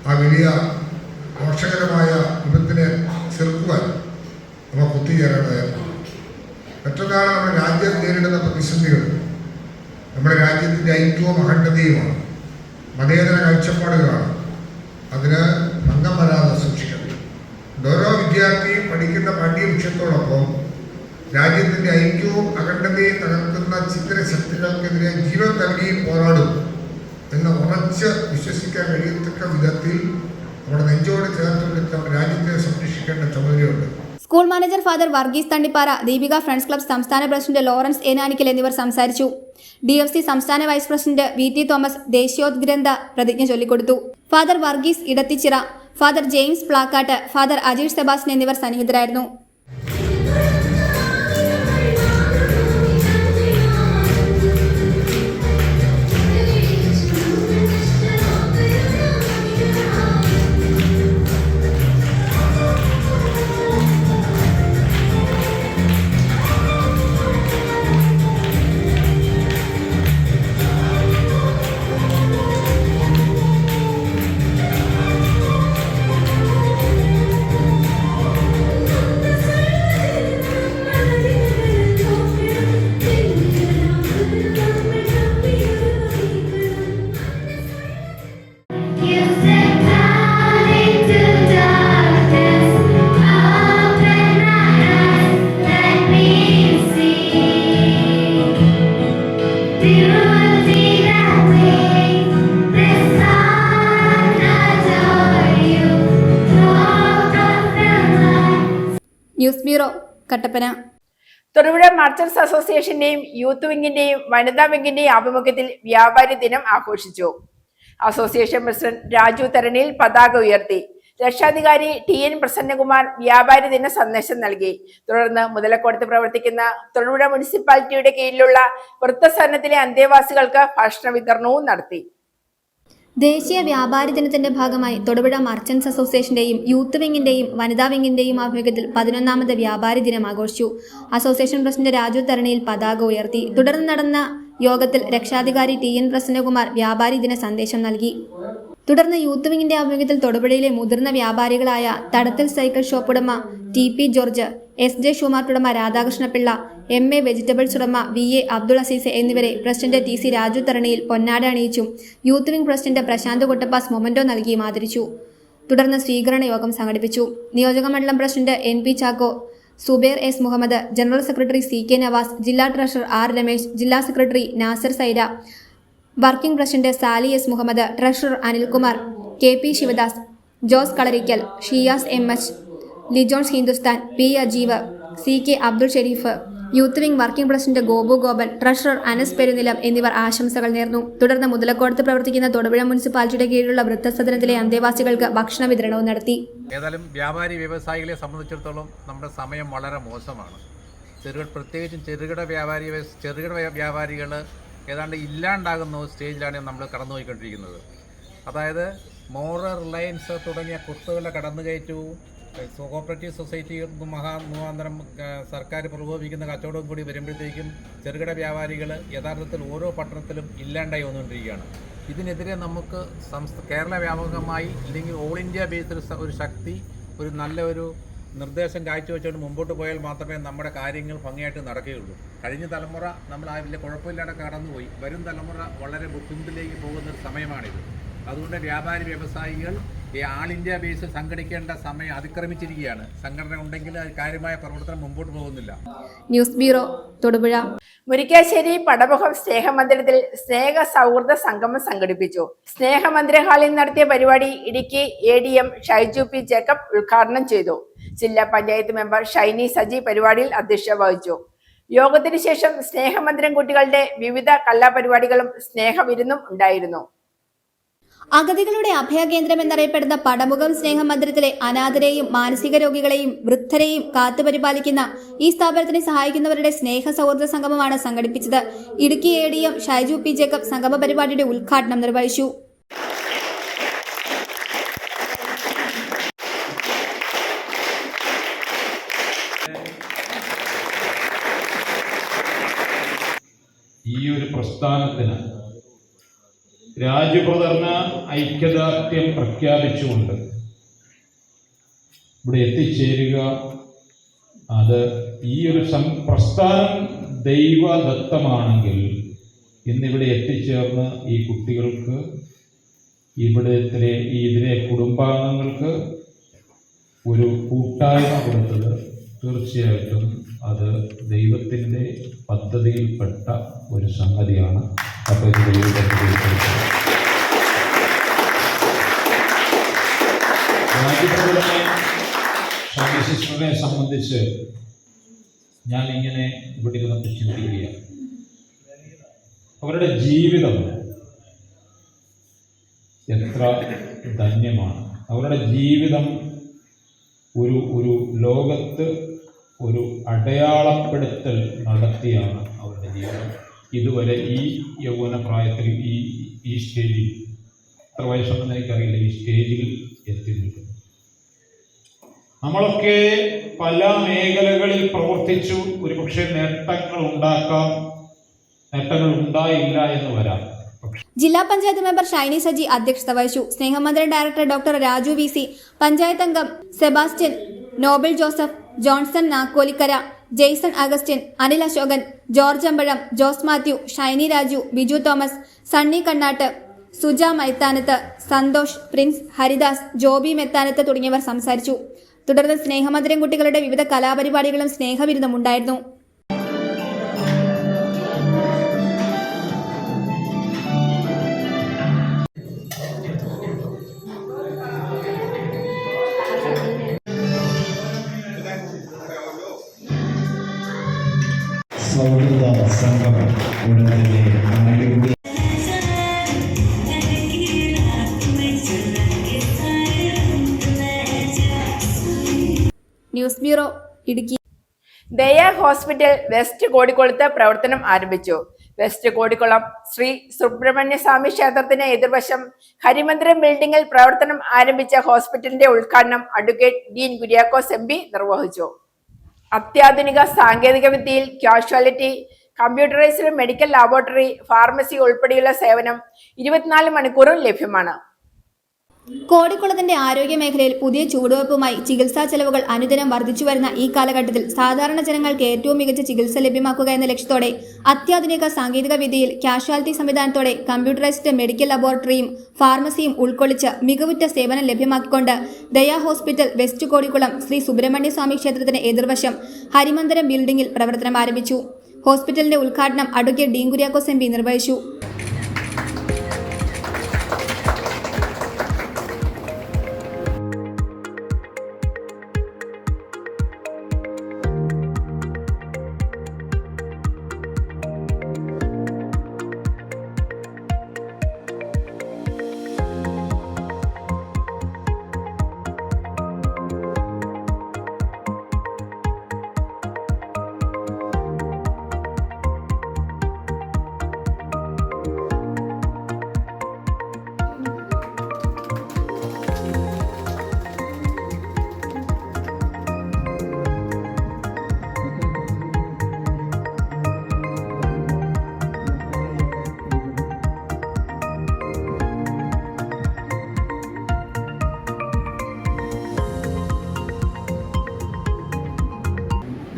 ആ വലിയ ദോഷകരമായ വിപത്തിനെ ചെറുക്കുവാൻ നമ്മൾ ഒത്തുചേരേണ്ടതായിരുന്നു. മറ്റൊന്നാണ് നമ്മുടെ രാജ്യം നേരിടുന്ന പ്രതിസന്ധികൾ. നമ്മുടെ രാജ്യത്തിൻ്റെ ഐക്യവും അഖണ്ഡതയുമാണ്, മതേതര കാഴ്ചപ്പാടുകളാണ്. അതിന് ഭംഗം വരാതെ സൂക്ഷിക്കണം. ഓരോ വിദ്യാർത്ഥിയും പഠിക്കുന്ന പാഠ്യവിഷയത്തോടൊപ്പം രാജ്യത്തിൻ്റെ ഐക്യവും അഖണ്ഡതയും തകർക്കുന്ന ചിത്രശക്തികൾക്കെതിരെ ജീവൻ നൽകിയും പോരാടും എന്ന് ഉറച്ച് വിശ്വസിക്കാൻ കഴിയത്തക്ക വിധത്തിൽ നമ്മുടെ നെഞ്ചോട് ചേർത്ത് പിടിച്ച് നമ്മുടെ രാജ്യത്തെ സംരക്ഷിക്കേണ്ട ചുമതലയുണ്ട്. School manager father Varghese Thannippara, Deepika friends club സംസ്ഥാന പ്രസിഡന്റ് ലോറൻസ് ഏനാനിക്കൽ എന്നിവർ സംസാരിച്ചു. DFC സംസ്ഥാന വൈസ് പ്രസിഡന്റ് VT തോമസ് ദേശീയോദ്ഗ്രന്ഥ പ്രതിജ്ഞ ചൊല്ലിക്കൊടുത്തു. Father Varghese Edathichira, father James Plakkattu, father Ajeesh Sebastian എന്നിവർ സന്നിഹിതരായിരുന്നു. News bureau, Kattappana. Thodupuzha merchants അസോസിയേഷന്റെയും യൂത്ത് വിംഗിന്റെയും വനിതാ വിംഗിന്റെയും ആഭിമുഖ്യത്തിൽ വ്യാപാരി ദിനം ആഘോഷിച്ചു. അസോസിയേഷൻ പ്രസിഡന്റ് രാജു തരണിയിൽ പതാക ഉയർത്തി. രക്ഷാധികാരി TN പ്രസന്നകുമാർ വ്യാപാരി ദിന സന്ദേശം നൽകി. തുടർന്ന് മുതലക്കോടത്ത് പ്രവർത്തിക്കുന്ന തൊടുപുഴ മുനിസിപ്പാലിറ്റിയുടെ കീഴിലുള്ള വൃദ്ധസദനത്തിലെ അന്തേവാസികൾക്ക് ഭക്ഷണ വിതരണവും നടത്തി. ദേശീയ വ്യാപാരി ദിനത്തിന്റെ ഭാഗമായി തൊടുപുഴ മർച്ചന്റ്സ് അസോസിയേഷന്റെയും യൂത്ത് വിംഗിന്റെയും വനിതാ വിംഗിന്റെയും ആഭിമുഖ്യത്തിൽ 11ാമത് വ്യാപാരി ദിനം ആഘോഷിച്ചു. അസോസിയേഷൻ പ്രസിഡന്റ് രാജു തരണിയിൽ പതാക ഉയർത്തി. തുടർന്ന് നടന്ന യോഗത്തിൽ രക്ഷാധികാരി TN പ്രസന്നകുമാർ വ്യാപാരി ദിന സന്ദേശം നൽകി. തുടർന്ന് യൂത്ത് വിംഗിന്റെ ആഭിമുഖ്യത്തിൽ തൊടുപുഴയിലെ മുതിർന്ന വ്യാപാരികളായ തടത്തിൽ സൈക്കിൾ ഷോപ്പ് ഉടമ TP ജോർജ്, SJ ഷൂമാർട്ട് ഉടമ രാധാകൃഷ്ണപിള്ള, MA വെജിറ്റബിൾസ് ഉടമ VA അബ്ദുൾ അസീസ് എന്നിവരെ പ്രസിഡന്റ് TC രാജു തരണിയിൽ പൊന്നാട അണിയിച്ചും youth wing president Prashanth Kottappas memento നൽകിയും ആദരിച്ചു. തുടർന്ന് സ്വീകരണ യോഗം സംഘടിപ്പിച്ചു. നിയോജക മണ്ഡലം പ്രസിഡന്റ് NP Chacko, Suber S Muhammad, general secretary CK Navas, ജില്ലാ ട്രഷറർ R രമേശ്, ജില്ലാ secretary Nasar Saira, working president Sali S Muhammad, treasurer Anilkumar, KP Sivadas, Jose Kalarikkal, Shiyas MH, ലിജോൺസ് Hindustan, P Ajeev, CK Abdul Sharif, youth wing working president Gopu Gopan, treasurer Anas Perunilam എന്നിവർ ആശംസകൾ നേർന്നു. തുടർന്ന് മുതലക്കോടത്ത് പ്രവർത്തിക്കുന്ന തൊടുപുഴ മുനിസിപ്പാലിറ്റിയുടെ കീഴിലുള്ള വൃദ്ധസദനത്തിലെ അന്തേവാസികൾക്ക് ഭക്ഷണ വിതരണവും നടത്തി. ഏതായാലും വ്യാപാരി വ്യവസായികളെ സംബന്ധിച്ചിടത്തോളം നമ്മുടെ സമയം വളരെ മോശമാണ്. പ്രത്യേകിച്ചും ചെറുകിട വ്യാപാരികൾ ഏതാണ്ട് ഇല്ലാണ്ടാകുന്ന ഒരു സ്റ്റേജിലാണ് നമ്മൾ കടന്നുപോയിക്കൊണ്ടിരിക്കുന്നത്. അതായത് റിലയൻസ് തുടങ്ങിയ കുത്തകളുടെ കടന്നുകയറ്റവും കോഓപ്പറേറ്റീവ് സൊസൈറ്റി മുഖാന്തരം സർക്കാർ പ്രകോപിക്കുന്ന കച്ചവടവും കൂടി വരുമ്പോഴത്തേക്കും ചെറുകിട വ്യാപാരികൾ യഥാർത്ഥത്തിൽ ഓരോ പട്ടണത്തിലും ഇല്ലാണ്ടായി വന്നുകൊണ്ടിരിക്കുകയാണ്. ഇതിനെതിരെ നമുക്ക് കേരള വ്യാപകമായി അല്ലെങ്കിൽ ഓൾ ഇന്ത്യ ബേസിൽ ഒരു ശക്തി, ഒരു നല്ല ഒരു നിർദ്ദേശം കാഴ്ചവെച്ചുകൊണ്ട് മുമ്പോട്ട് പോയാൽ മാത്രമേ നമ്മുടെ കാര്യങ്ങൾ ഭംഗിയായിട്ട് നടക്കുകയുള്ളൂ. കഴിഞ്ഞ തലമുറ നമ്മൾ ആ വലിയ കുഴപ്പമില്ലാതെ കടന്നുപോയി. വരും തലമുറ വളരെ ബുദ്ധിമുട്ടിലേക്ക് പോകുന്നൊരു സമയമാണിത്. അതുകൊണ്ട് വ്യവസായികൾ ഈ ആൾ ഇന്ത്യ ബേസിൽ സംഘടിക്കേണ്ട സമയം അതിക്രമിച്ചിരിക്കുകയാണ്. സംഘടന ഉണ്ടെങ്കിൽ കാര്യമായ പ്രവർത്തനം മുമ്പോട്ട് പോകുന്നില്ല. News bureau, Thodupuzha. മുരിക്കാശ്ശേരി പടമുഖം സ്നേഹമന്ദിരത്തിൽ സ്നേഹ സൗഹൃദ സംഗമം സംഘടിപ്പിച്ചു. സ്നേഹമന്ദിര ഹാളിൽ നടത്തിയ പരിപാടി Idukki ADM Shaiju P. Jacob ഉദ്ഘാടനം ചെയ്തു. ജില്ലാ പഞ്ചായത്ത് മെമ്പർ ഷൈനി സജി പരിപാടിയിൽ അധ്യക്ഷത വഹിച്ചു. യോഗത്തിന് ശേഷം സ്നേഹമന്ദിരം കുട്ടികളുടെ വിവിധ കലാപരിപാടികളും സ്നേഹവിരുന്നും ഉണ്ടായിരുന്നു. അഗതികളുടെ അഭയകേന്ദ്രം എന്നറിയപ്പെടുന്ന പടമുഖം സ്നേഹമന്ദിരത്തിലെ അനാഥരെയും മാനസിക രോഗികളെയും വൃദ്ധരെയും കാത്തുപരിപാലിക്കുന്ന ഈ സ്ഥാപനത്തിനെ സഹായിക്കുന്നവരുടെ സ്നേഹ സൗഹൃദ സംഗമമാണ് സംഘടിപ്പിച്ചത്. Idukki ADM Shaiju P. Jacob സംഗമ പരിപാടിയുടെ ഉദ്ഘാടനം നിർവഹിച്ചു. ഈ ഒരു പ്രസ്ഥാനത്തിന് രാജ്യപ്രചരണ ഐക്യദാർഢ്യം പ്രഖ്യാപിച്ചുകൊണ്ട് ഇവിടെ എത്തിച്ചേരുക, അത് ഈ ഒരു പ്രസ്ഥാനം ദൈവദത്തമാണെങ്കിൽ ഇന്നിവിടെ എത്തിച്ചേർന്ന് ഈ കുട്ടികൾക്ക്, ഇതിലെ കുടുംബാംഗങ്ങൾക്ക് ഒരു കൂട്ടായ്മ കൊടുത്തത് തീർച്ചയായിട്ടും അത് ദൈവത്തിൻ്റെ പദ്ധതിയിൽപ്പെട്ട ഒരു സംഗതിയാണ്. അപ്പോൾ ഇത് സ്വാമി സിസ്റ്ററിനെ സംബന്ധിച്ച് ഞാൻ ഇങ്ങനെ ഇവിടെ ഇരുന്നിട്ട് ചിന്തിക്കുകയാണ്. അവരുടെ ജീവിതം എത്ര ധന്യമാണ്. അവരുടെ ജീവിതം ഒരു ലോകത്ത് ഒരു അടയാളപ്പെടുത്തൽ നടത്തിയാണ് അവരുടെ ജീവിതം ഇതുവരെ ഈ യൗവന പ്രായത്തിൽ ഈ സ്റ്റേജിൽ, എത്ര വയസ്സൊന്നും എനിക്കറിയില്ല, ഈ സ്റ്റേജിൽ എത്തി നിൽക്കുന്നു. നമ്മളൊക്കെ പല മേഖലകളിൽ പ്രവർത്തിച്ചു, ഒരുപക്ഷെ നേട്ടങ്ങൾ ഉണ്ടായില്ല എന്ന് വരാം. ജില്ലാ പഞ്ചായത്ത് മെമ്പർ ഷൈനി സജി അധ്യക്ഷത വഹിച്ചു. Snehamandiram director doctor Raju VC, panchayat അംഗം Sebastian, Nobel Joseph, Johnson Nakkolikkara, Jaison Augustine, Anil Ashokan, George Ambazham, Jose Mathew, Shiny Raju, Biju Thomas, Sunny Kannattu, Suja Maithanathu, Santhosh, Prince, Haridas, Joby Methanathu തുടങ്ങിയവർ സംസാരിച്ചു. തുടർന്ന് സ്നേഹമന്ദിരം കുട്ടികളുടെ വിവിധ കലാപരിപാടികളും സ്നേഹവിരുന്നും ഉണ്ടായിരുന്നു. സൗഹൃദ സംഗമം ഉടനെ ആയുധ ന്യൂസ് ബ്യൂറോ, ഇടുക്കി. ദയ ഹോസ്പിറ്റൽ വെസ്റ്റ് കോടിക്കുളത്ത് പ്രവർത്തനം ആരംഭിച്ചു. വെസ്റ്റ് കോടിക്കുളം ശ്രീ സുബ്രഹ്മണ്യസ്വാമി ക്ഷേത്രത്തിന് എതിർവശം ഹരിമന്ദിരം ബിൽഡിംഗിൽ പ്രവർത്തനം ആരംഭിച്ച ഹോസ്പിറ്റലിന്റെ ഉദ്ഘാടനം അഡ്വക്കേറ്റ് ഡീൻ കുര്യാക്കോസ് MP നിർവഹിച്ചു. അത്യാധുനിക സാങ്കേതിക വിദ്യയിൽ casualty, computerised medical laboratory, pharmacy ഉൾപ്പെടെയുള്ള സേവനം 24 മണിക്കൂറും ലഭ്യമാണ്. കോടിക്കുളത്തിന്റെ ആരോഗ്യ മേഖലയിൽ പുതിയ ചുവടുവയ്പുമായി ചികിത്സാ ചെലവുകൾ അനുദിനം വർദ്ധിച്ചു വരുന്ന ഈ കാലഘട്ടത്തിൽ സാധാരണ ജനങ്ങൾക്ക് ഏറ്റവും മികച്ച ചികിത്സ ലഭ്യമാക്കുക എന്ന ലക്ഷ്യത്തോടെ അത്യാധുനിക സാങ്കേതിക വിദ്യയിൽ കാഷ്വാലിറ്റി സംവിധാനത്തോടെ കമ്പ്യൂട്ടറൈസ്ഡ് മെഡിക്കൽ ലബോറട്ടറിയും ഫാർമസിയും ഉൾക്കൊള്ളിച്ച് മികവുറ്റ സേവനം ലഭ്യമാക്കിക്കൊണ്ട് ദയ ഹോസ്പിറ്റൽ വെസ്റ്റ് കോടിക്കുളം ശ്രീ സുബ്രഹ്മണ്യസ്വാമി ക്ഷേത്രത്തിന് എതിർവശം ഹരിമന്ദിരം ബിൽഡിംഗിൽ പ്രവർത്തനം ആരംഭിച്ചു. ഹോസ്പിറ്റലിന്റെ ഉദ്ഘാടനം അഡ്വക്കേറ്റ് ഡീൻ കുര്യാക്കോസ് MP നിർവഹിച്ചു.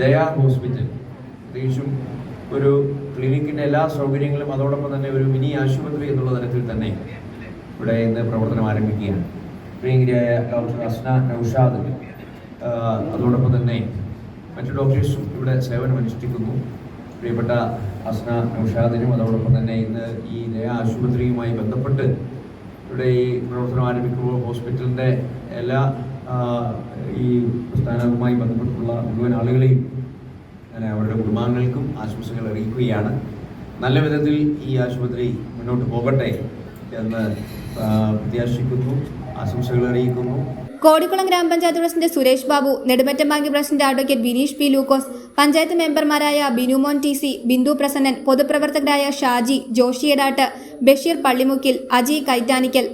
ദയാ ഹോസ്പിറ്റൽ പ്രത്യേകിച്ചും ഒരു ക്ലിനിക്കിൻ്റെ എല്ലാ സൗകര്യങ്ങളും അതോടൊപ്പം തന്നെ ഒരു മിനി ആശുപത്രി എന്നുള്ള തരത്തിൽ തന്നെ ഇവിടെ ഇന്ന് പ്രവർത്തനം ആരംഭിക്കുകയാണ്. പ്രിയങ്കരിയായ ഡോക്ടർ അസ്ന നൗഷാദ് അതോടൊപ്പം തന്നെ മറ്റു ഡോക്ടേഴ്സും ഇവിടെ സേവനമനുഷ്ഠിക്കുന്നു. പ്രിയപ്പെട്ട അസ്ന നൗഷാദിനും അതോടൊപ്പം തന്നെ ഇന്ന് ഈ ദയാ ആശുപത്രിയുമായി ബന്ധപ്പെട്ട് ഇവിടെ ഈ പ്രവർത്തനം ആരംഭിക്കുമ്പോൾ ഹോസ്പിറ്റലിൻ്റെ എല്ലാ ഈ സ്ഥാനവുമായി ബന്ധപ്പെട്ടുള്ള മുഴുവൻ ആളുകളെയും അവരുടെ കുടുംബാംഗങ്ങൾക്കും ആശംസകൾ അറിയിക്കുകയാണ്. നല്ല വിധത്തിൽ ഈ ആശുപത്രി മുന്നോട്ട് പോകട്ടെ എന്ന് പ്രത്യാശിക്കുന്നു, ആശംസകൾ അറിയിക്കുന്നു. Kodikulam grama panchayat president Suresh Babu, Nedumattom bank president advocate Bineesh P Lukose, panchayat മെമ്പർമാരായ ബിനുമോൻ TC, ബിന്ദു പ്രസന്നൻ, പൊതുപ്രവർത്തകരായ ഷാജി, ജോഷി എടാട്ട്, ബഷീർ പള്ളിമുക്കിൽ, അജി കൈറ്റാനിക്കൽ,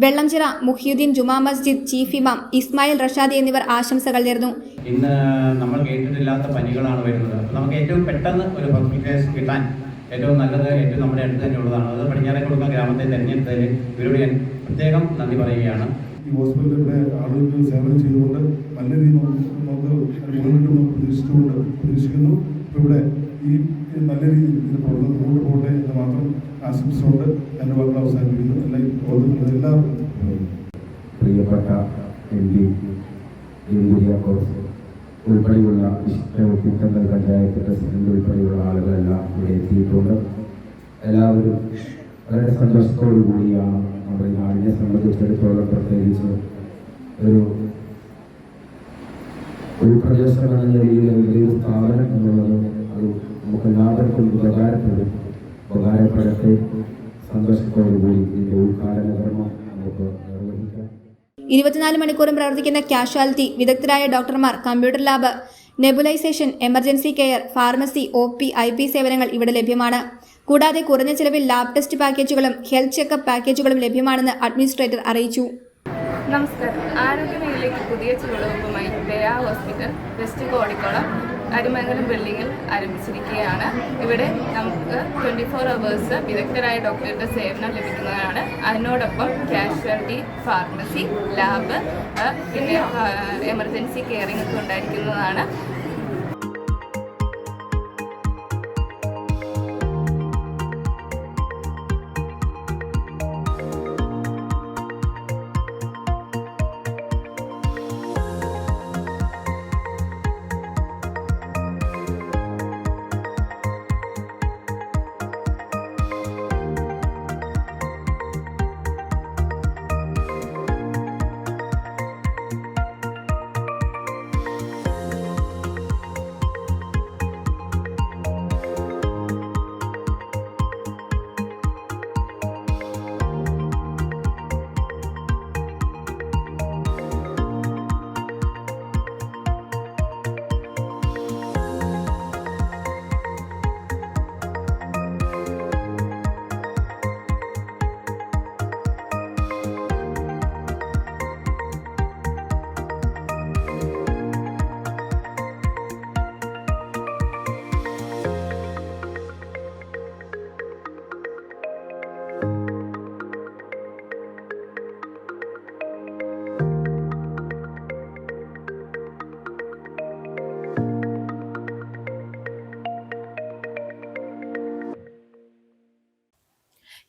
വെള്ളംചിറ മുഹിയുദ്ദീൻ ജുമാ മസ്ജിദ് ചീഫ് ഇമാം ഇസ്മായിൽ റഷാദി എന്നിവർ ആശംസകൾ നേർന്നു. ഇന്ന് നമ്മൾ കേട്ടിട്ടില്ലാത്ത പനികളാണ് വരുന്നത്. അപ്പോൾ നമുക്ക് ഏറ്റവും പെട്ടെന്ന് ഒരു ഹോസ്പിറ്റലൈസ് കിട്ടാൻ ഏറ്റവും നല്ലത് ഏറ്റവും നമ്മുടെ അടുത്ത് തന്നെ ഉള്ളതാണ്. അത് പടിഞ്ഞാറേക്കുളം ഗ്രാമത്തെ തിരഞ്ഞെടുത്തതിൽ ഇവരോട് ഞാൻ പ്രത്യേകം നന്ദി പറയുകയാണ്. ഈ ഹോസ്പിറ്റലിലെ ആളുകൾക്ക് സേവനം ചെയ്തുകൊണ്ട് നല്ല രീതിയിൽ നമുക്ക് പ്രതീക്ഷിക്കുന്നു. ഇപ്പോൾ ഇവിടെ ഈ നല്ല രീതിയിൽ ഇത് പ്രവർത്തനം മുന്നോട്ട് പോകട്ടെ എന്ന് മാത്രം ആശംസിച്ചുകൊണ്ട് എൻ്റെ വാക്കുകൾ അവസാനിപ്പിക്കുന്നു. എല്ലാവർക്കും പ്രിയപ്പെട്ട MP ഉൾപ്പെടെയുള്ള കുട്ടന്തൽ പഞ്ചായത്ത് പ്രസിഡന്റ് ഉൾപ്പെടെയുള്ള ആളുകളെല്ലാം ഇവിടെ എത്തിയിട്ടുണ്ട്. എല്ലാവരും വളരെ സന്തോഷത്തോടു കൂടിയാണ് നമ്മുടെ നാടിനെ സംബന്ധിച്ചിടത്തോളം പ്രത്യേകിച്ച് ഒരു ഉൾപ്രദേശം എന്ന നിലയിൽ വലിയൊരു സ്ഥാപനം എന്നുള്ളത് അത് നമുക്ക് എല്ലാവർക്കും ഉപകാരപ്പെടട്ടെ. സന്തോഷത്തോടു കൂടി ഇതിൻ്റെ ഉദ്ഘാടന കർമ്മം നമുക്ക് നിർവഹിക്കാം. 24 മണിക്കൂറും പ്രവർത്തിക്കുന്ന കാഷ്വാലിറ്റി, വിദഗ്ധരായ ഡോക്ടർമാർ, computer lab, nebulisation, emergency care, pharmacy, OP, IP സേവനങ്ങൾ ഇവിടെ ലഭ്യമാണ്. കൂടാതെ കുറഞ്ഞ ചിലവിൽ ലാബ് ടെസ്റ്റ് പാക്കേജുകളും ഹെൽത്ത് ചെക്കപ്പ് പാക്കേജുകളും ലഭ്യമാണെന്ന് അഡ്മിനിസ്ട്രേറ്റർ അറിയിച്ചു. നമസ്കാരം. ആരോഗ്യമേഖലയ്ക്ക് പുതിയ ചുവടുവെപ്പുമായി ദയാ ഹോസ്പിറ്റൽ വെസ്റ്റ് കോടിക്കുളം അരിമംഗലം ബിൽഡിങ്ങിൽ ആരംഭിച്ചിരിക്കുകയാണ്. ഇവിടെ നമുക്ക് 24 hours വിദഗ്ധരായ ഡോക്ടറുടെ സേവനം ലഭിക്കുന്നതാണ്. അതിനോടൊപ്പം കാഷ്വാലിറ്റി, ഫാർമസി, ലാബ്, പിന്നെ എമർജൻസി കെയറിംഗ് ഒക്കെ ഉണ്ടായിരിക്കുന്നതാണ്.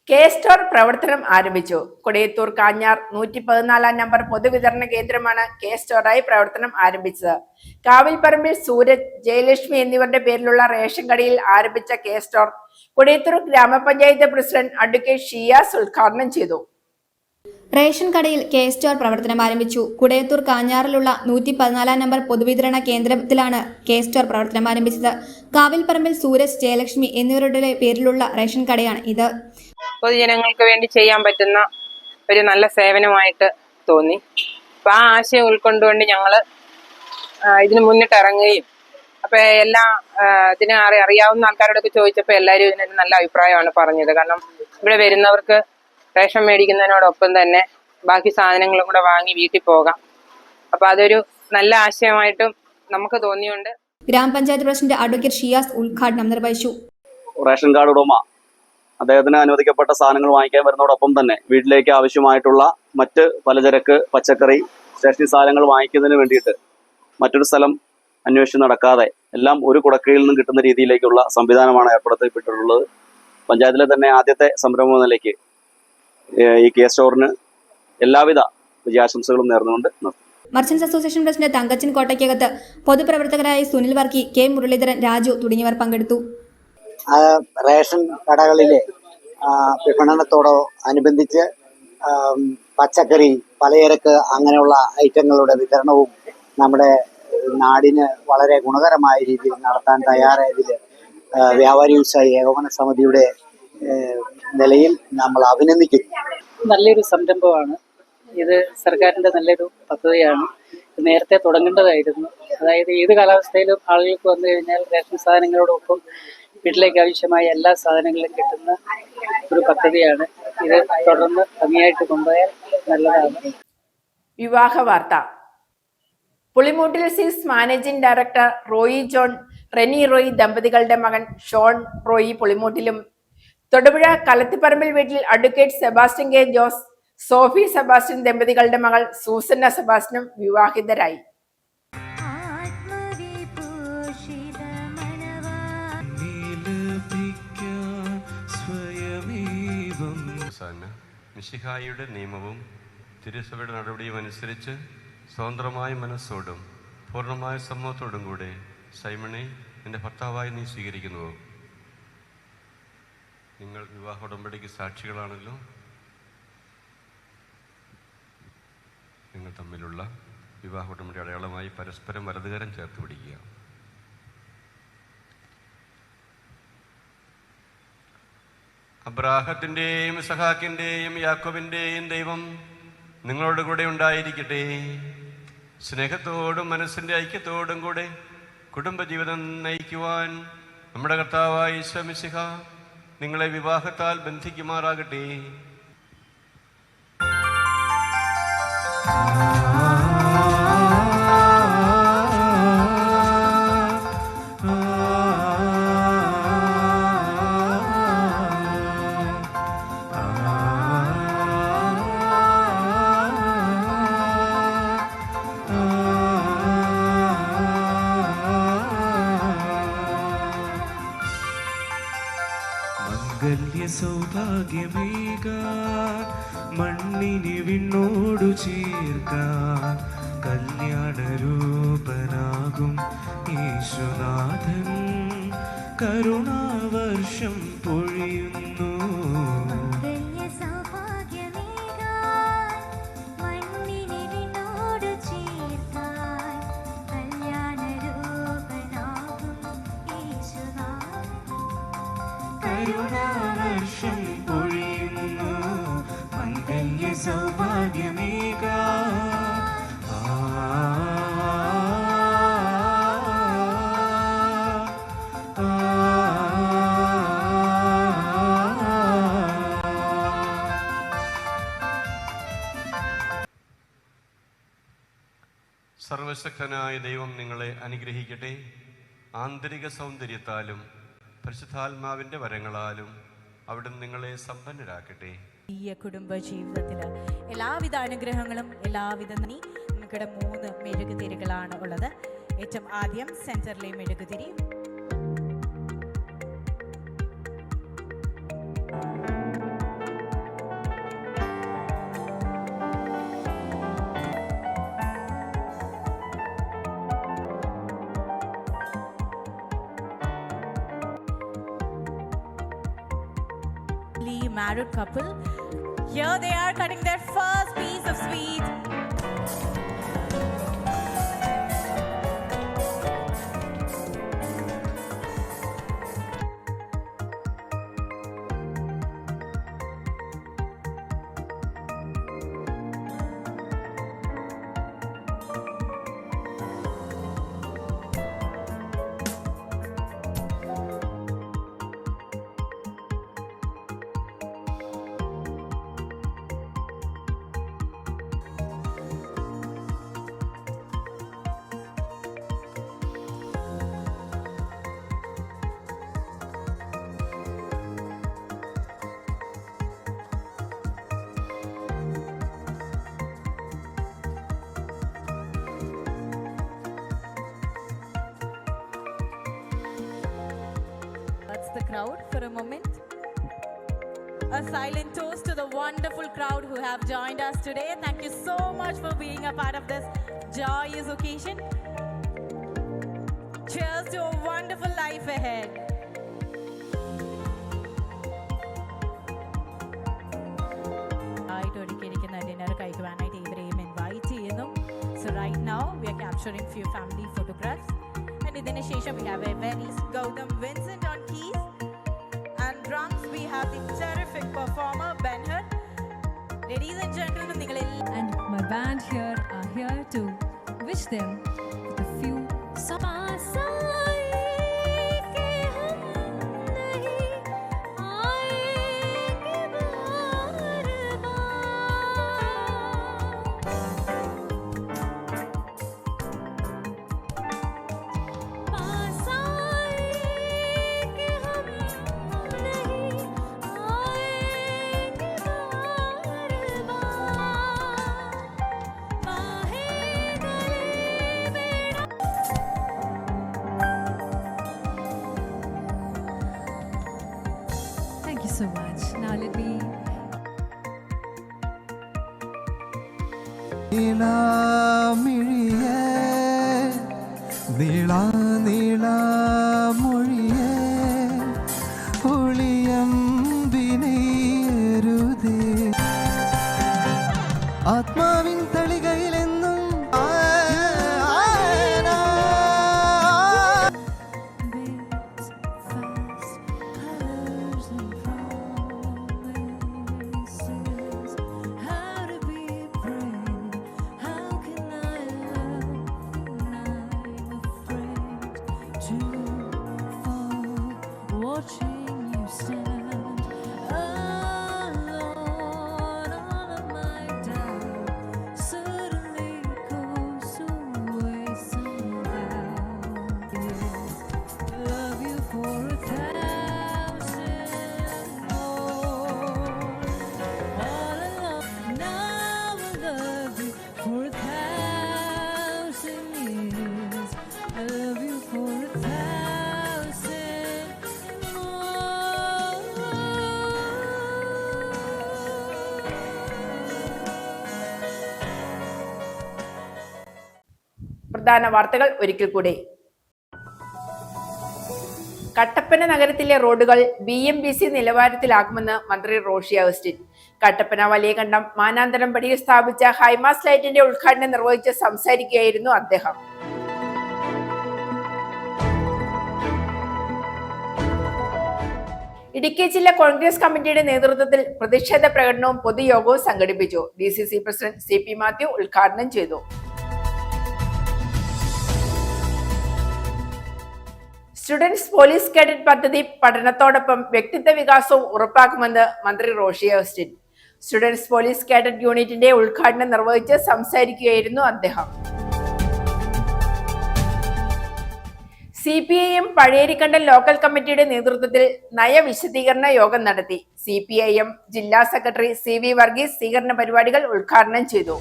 K-Store പ്രവർത്തനം ആരംഭിച്ചു. കൊടിയത്തൂർ കാഞ്ഞാർ 114 നമ്പർ പൊതുവിതരണ കേന്ദ്രമാണ് K-Store പ്രവർത്തനം ആരംഭിച്ചത്. കാവിൽപ്പറമ്പിൽ സൂരജ്, ജയലക്ഷ്മി എന്നിവരുടെ പേരിലുള്ള റേഷൻ കടയിൽ ആരംഭിച്ച K-Store കൊടിയത്തൂർ ഗ്രാമപഞ്ചായത്ത് പ്രസിഡന്റ് അഡ്വക്കേറ്റ് ഷിയാസ് ഉദ്ഘാടനം ചെയ്തു. റേഷൻ കടയിൽ K-Store പ്രവർത്തനം ആരംഭിച്ചു. കുടയത്തൂർ കാഞ്ഞാറിലുള്ള 114 നമ്പർ പൊതുവിതരണ കേന്ദ്രത്തിലാണ് K-Store പ്രവർത്തനം ആരംഭിച്ചത്. കാവിൽപ്പറമ്പിൽ സൂരജ്, ജയലക്ഷ്മി എന്നിവരുടെ പേരിലുള്ള റേഷൻ കടയാണ് ഇത്. പൊതുജനങ്ങൾക്ക് വേണ്ടി ചെയ്യാൻ പറ്റുന്ന ഒരു നല്ല സേവനമായിട്ട് തോന്നി. അപ്പം ആ ആശയം ഉൾക്കൊണ്ടുകൊണ്ട് ഞങ്ങൾ ഇതിന് മുന്നിട്ടിറങ്ങുകയും അപ്പം എല്ലാം ഇതിനെ അറിയാവുന്ന ആൾക്കാരോടൊക്കെ ചോദിച്ചപ്പോൾ എല്ലാവരും ഇതിനൊരു നല്ല അഭിപ്രായമാണ് പറഞ്ഞത്. കാരണം ഇവിടെ വരുന്നവർക്ക് റേഷൻ മേടിക്കുന്നതിനോടൊപ്പം തന്നെ ബാക്കി സാധനങ്ങളും കൂടെ വാങ്ങി വീട്ടിൽ പോകാം. അപ്പം അതൊരു നല്ല ആശയമായിട്ടും നമുക്ക് തോന്നിയുണ്ട്. ഗ്രാമപഞ്ചായത്ത് പ്രസിഡന്റ് അഡ്വക്കേറ്റ് ഷിയാസ് ഉദ്ഘാടനം നിർവഹിച്ചു. റേഷൻ കാർഡ് ഉടമ അദ്ദേഹത്തിന് അനുവദിക്കപ്പെട്ട സാധനങ്ങൾ വാങ്ങിക്കാൻ വരുന്നതോടൊപ്പം തന്നെ വീട്ടിലേക്ക് ആവശ്യമായിട്ടുള്ള മറ്റ് പലചരക്ക്, പച്ചക്കറി, സ്റ്റേഷനറി സാധനങ്ങൾ വാങ്ങിക്കുന്നതിന് വേണ്ടിയിട്ട് മറ്റൊരു സ്ഥലം അന്വേഷിച്ച് നടക്കാതെ എല്ലാം ഒരു കുടക്കീഴിൽ നിന്നും കിട്ടുന്ന രീതിയിലേക്കുള്ള സംവിധാനമാണ് ഏർപ്പെടുത്തിപ്പെട്ടിട്ടുള്ളത്. പഞ്ചായത്തിലെ തന്നെ ആദ്യത്തെ സംരംഭം നിലയ്ക്ക് ഈ കെ സ്റ്റോറിന് എല്ലാവിധ വിജയാശംസകളും നേർന്നുകൊണ്ട് നിർത്തും. Merchants association president Thankachan Kottakkakathu, പൊതുപ്രവർത്തകരായ സുനിൽ വർക്കി, കെ മുരളീധരൻ, രാജു തുടങ്ങിയവർ പങ്കെടുത്തു. റേഷൻ കടകളിലെ വിപണനത്തോടനുബന്ധിച്ച് പച്ചക്കറി, പലചരക്ക് അങ്ങനെയുള്ള ഐറ്റങ്ങളുടെ വിതരണവും നമ്മുടെ നാടിന് വളരെ ഗുണകരമായ രീതിയിൽ നടത്താൻ തയ്യാറായതിൽ വ്യാപാരി വ്യവസായി ഏകോപന സമിതിയുടെ നിലയിൽ നമ്മൾ അഭിനന്ദിക്കുന്നു. നല്ലൊരു സംരംഭമാണ് ഇത്. സർക്കാരിൻ്റെ നല്ലൊരു പദ്ധതിയാണ്. നേരത്തെ തുടങ്ങേണ്ടതായിരുന്നു. അതായത് ഏത് കാലാവസ്ഥയിലും ആളുകൾക്ക് വന്നു കഴിഞ്ഞാൽ റേഷൻ സാധനങ്ങളോടൊപ്പം വീട്ടിലേക്ക് ആവശ്യമായ എല്ലാ സാധനങ്ങളും കിട്ടുന്ന ഒരു പദ്ധതിയാണ്. ഇത് തുടർന്ന് ഭംഗിയായിട്ട് കൊണ്ടുപോയാൽ നല്ലതാണ്. വിവാഹ വാർത്ത. പുളിമൂട്ടിൽ സിസ് managing director Roy John, Reni Roy ദമ്പതികളുടെ മകൻ ഷോൺ റോയി പുളിമൂട്ടിലും, തൊടുപുഴ കലത്തിപ്പറമ്പിൽ വീട്ടിൽ advocate Sebastian K Jose, Sophie Sebastian ദമ്പതികളുടെ മകൾ സൂസന്ന സെബാസ്റ്റ്യനും വിവാഹിതരായി. മിശിഹായുടെ നിയമവും തിരുസഭയുടെ നടപടിയും അനുസരിച്ച് സ്വതന്ത്രമായ മനസ്സോടും പൂർണ്ണമായ സമ്മതത്തോടും കൂടെ സൈമണെ എൻ്റെ ഭർത്താവായി നീ സ്വീകരിക്കുന്നുവോ? നിങ്ങൾ വിവാഹ ഉടമ്പടിക്ക് സാക്ഷികളാണല്ലോ. നിങ്ങൾ തമ്മിലുള്ള വിവാഹ ഉടമ്പടി അടയാളമായി പരസ്പരം വലതുകരം ചേർത്ത് പിടിക്കുക. അബ്രാഹത്തിൻ്റെയും ഇസഹാക്കിൻ്റെയും യാക്കോബിൻ്റെയും ദൈവം നിങ്ങളോട് കൂടെ ഉണ്ടായിരിക്കട്ടെ. സ്നേഹത്തോടും മനസ്സിൻ്റെ ഐക്യത്തോടും കൂടെ കുടുംബജീവിതം നയിക്കുവാൻ നമ്മുടെ കർത്താവായ ഈശോ മിശിഹ നിങ്ങളെ വിവാഹത്താൽ ബന്ധിക്കുമാറാകട്ടെ. സൗഭാഗ്യമേകാൻ മണ്ണിനെ വിണ്ണോടു ചേർക്കാൻ കല്യാണരൂപനാകും യേശുനാഥൻ കരുണാവർഷം പൊഴിയുന്നു. കരുണാവർഷം പൊഴിയുന്നു മംഗല്യ സൗഭാഗ്യമേകാ. സർവശക്തനായ ദൈവം നിങ്ങളെ അനുഗ്രഹിക്കട്ടെ. ആന്തരിക സൗന്ദര്യത്താലും പരിശുദ്ധാത്മാവിന്റെ വരങ്ങളാലും അവിടുന്ന് നിങ്ങളെ സമ്പന്നരാക്കട്ടെ. ഈ കുടുംബ ജീവിതത്തില് എല്ലാവിധ അനുഗ്രഹങ്ങളും എല്ലാവിധ നമുക്കിവിടെ 3 മെഴുകുതിരികളാണ് ഉള്ളത്. ഏറ്റവും ആദ്യം സെന്ററിലെ മെഴുകുതിരി, married couple. Here they are cutting their first piece of sweet. the crowd for a moment. A silent toast to the wonderful crowd who have joined us today. Thank you so much for being a part of this joyous occasion. Cheers to a wonderful life ahead. So right now we are capturing few family photographs, and ഇതിന് ശേഷം we have a very Gautam Vincent on keys, and drums we have the terrific performer Benhur. Ladies and gentlemen, and my band here are here to wish them with a few so much. Now let me ആത്മാവിൻ തളികയിലെന്നും watching you stand alone. All of my doubt suddenly goes away somehow. Love you for 1,000 more. All alone, now I love you for 1,000 years. I love you for 1,000. പ്രധാന വാർത്തകൾ ഒരിക്കൽ കൂടി. കട്ടപ്പന നഗരത്തിലെ റോഡുകൾ BMBC നിലവാരത്തിലാക്കുമെന്ന് മന്ത്രി റോഷി അഗസ്റ്റിൻ. കട്ടപ്പന വലിയകണ്ടം മാനാന്തരം പടിയിൽ സ്ഥാപിച്ച ഹൈമാസ് ലൈറ്റിന്റെ ഉദ്ഘാടനം നിർവഹിച്ച് സംസാരിക്കുകയായിരുന്നു അദ്ദേഹം. ഇടുക്കി ജില്ലാ കോൺഗ്രസ് കമ്മിറ്റിയുടെ നേതൃത്വത്തിൽ പ്രതിഷേധ പ്രകടനവും പൊതുയോഗവും സംഘടിപ്പിച്ചു. DCC പ്രസിഡന്റ് CP മാത്യു ഉദ്ഘാടനം ചെയ്തു. സ്റ്റുഡൻസ് പോലീസ് കേഡറ്റ് പദ്ധതി പഠനത്തോടൊപ്പം വ്യക്തിത്വ വികാസവും ഉറപ്പാക്കുമെന്ന് മന്ത്രി Roshy Augustine. Students police cadet യൂണിറ്റിന്റെ ഉദ്ഘാടനം നിർവഹിച്ച് സംസാരിക്കുകയായിരുന്നു അദ്ദേഹം. CPIM പഴയരിക്കണ്ടം ലോക്കൽ കമ്മിറ്റിയുടെ നേതൃത്വത്തിൽ നയവിശദീകരണ യോഗം നടത്തി. CPIM ജില്ലാ സെക്രട്ടറി CV വർഗീസ് സ്വീകരണ പരിപാടികൾ ഉദ്ഘാടനം ചെയ്തു.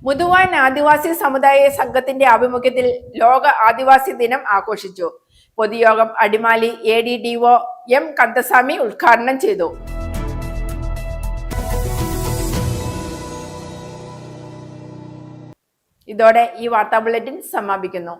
മുതുവാൻ ആദിവാസി സമുദായ സംഘത്തിന്റെ ആഭിമുഖ്യത്തിൽ ലോക ആദിവാസി ദിനം ആഘോഷിച്ചു. പൊതുയോഗം അടിമാലി ADDO M കന്തസ്വാമി ഉദ്ഘാടനം ചെയ്തു. ഇതോടെ ഈ വാർത്താ ബുള്ളറ്റിൻ സമാപിക്കുന്നു.